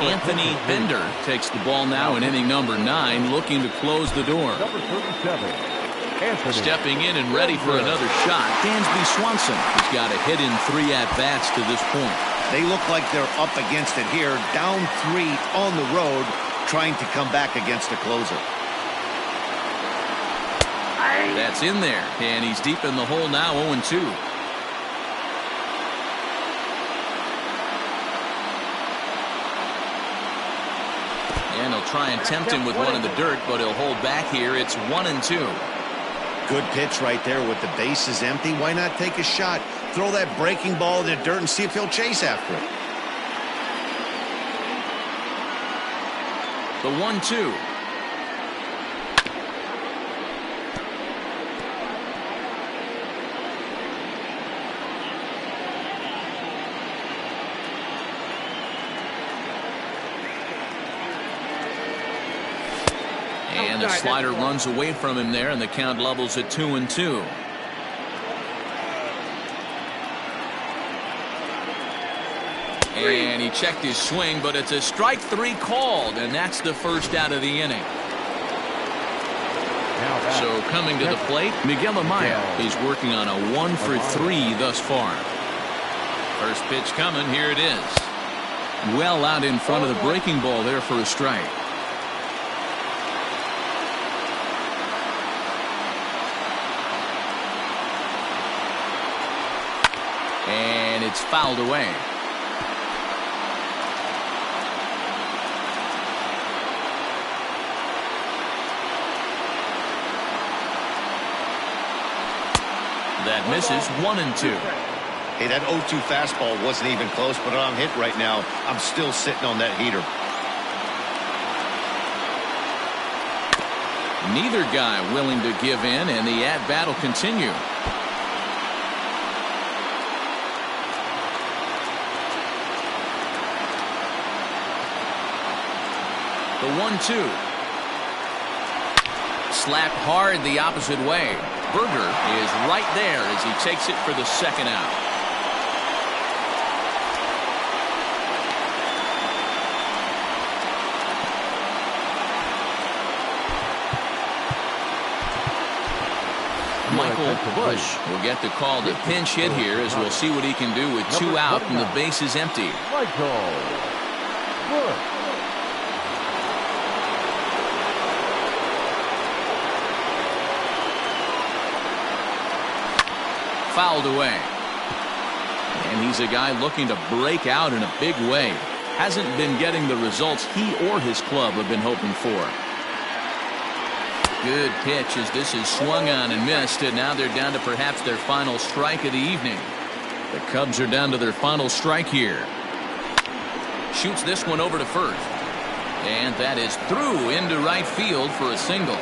Anthony Bender takes the ball now in inning number 9, looking to close the door. Number 37. Anthony. Stepping in and ready for another shot, Dansby Swanson. He's got a hit in 3 at-bats to this point. They look like they're up against it here, down 3 on the road, trying to come back against a closer. That's in there, and he's deep in the hole now, 0-2. And he'll try and tempt him with one in the dirt, but he'll hold back here. It's 1-2. Good pitch right there with the bases empty. Why not take a shot? Throw that breaking ball in the dirt and see if he'll chase after it. The 1-2. And the slider runs away from him there, and the count levels at 2-2. And he checked his swing, but it's a strike 3 called, and that's the first out of the inning. So coming to the plate, Miguel Amaya. He's working on a 1 for 3 thus far. First pitch coming. Here it is. Well out in front of the breaking ball there for a strike. And it's fouled away. That misses. 1-2. Hey, that 0-2 fastball wasn't even close, but I'm hit right now. I'm still sitting on that heater. Neither guy willing to give in, and the at-bat will continue. The 1-2. Slapped hard the opposite way. Berger is right there as he takes it for the second out. Michael Bush will get the call to pinch hit here, as we'll see what he can do with 2 out and the base is empty. Michael Bush. Fouled away. And he's a guy looking to break out in a big way. Hasn't been getting the results he or his club have been hoping for. Good pitch as this is swung on and missed, and now they're down to perhaps their final strike of the evening. The Cubs are down to their final strike here. Shoots this one over to first. And that is through into right field for a single.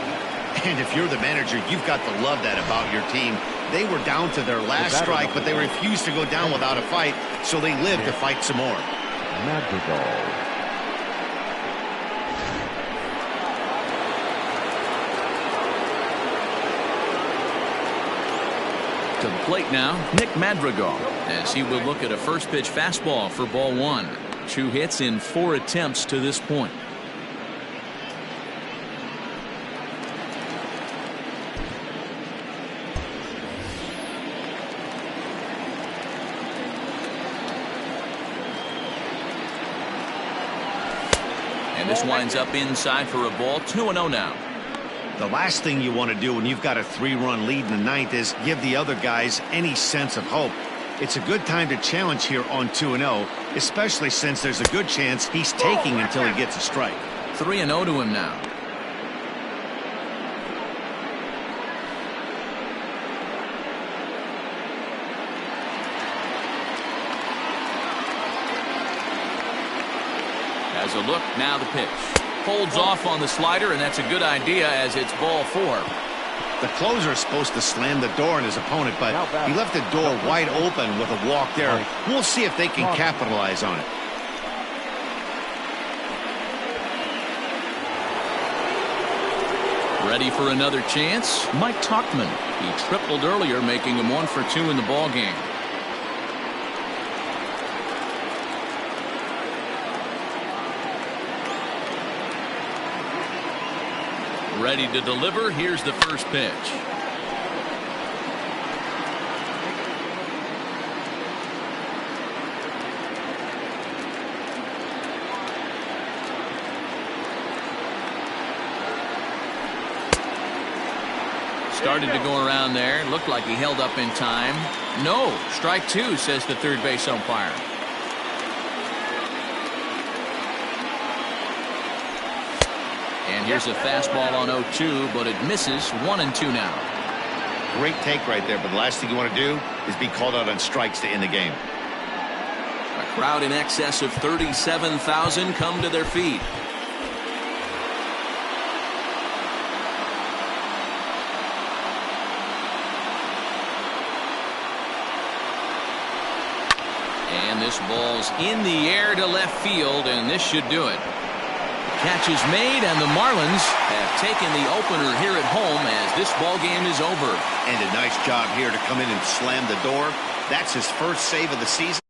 And if you're the manager, you've got to love that about your team. They were down to their last strike, but they refused to go down without a fight, so they live to fight some more. Madrigal. To the plate now, Nick Madrigal, as he will look at a first pitch fastball for ball 1. 2 hits in 4 attempts to this point. And this winds up inside for a ball. 2-0 now. The last thing you want to do when you've got a 3-run lead in the 9th is give the other guys any sense of hope. It's a good time to challenge here on 2-0, especially since there's a good chance he's taking until he gets a strike. 3-0 to him now. Has a look, now the pitch. Holds off on the slider, and that's a good idea as it's ball 4. The closer is supposed to slam the door on his opponent, but he left the door wide open with a walk there. We'll see if they can capitalize on it. Ready for another chance? Mike Tauchman. He tripled earlier, making him 1 for 2 in the ballgame. Ready to deliver. Here's the first pitch. Started to go around there. Looked like he held up in time. No. Strike 2, says the third base umpire. And here's a fastball on 0-2, but it misses. 1-2 now. Great take right there, but the last thing you want to do is be called out on strikes to end the game. A crowd in excess of 37,000 come to their feet. And this ball's in the air to left field, and this should do it. Catch is made, and the Marlins have taken the opener here at home as this ball game is over. And a nice job here to come in and slam the door. That's his first save of the season.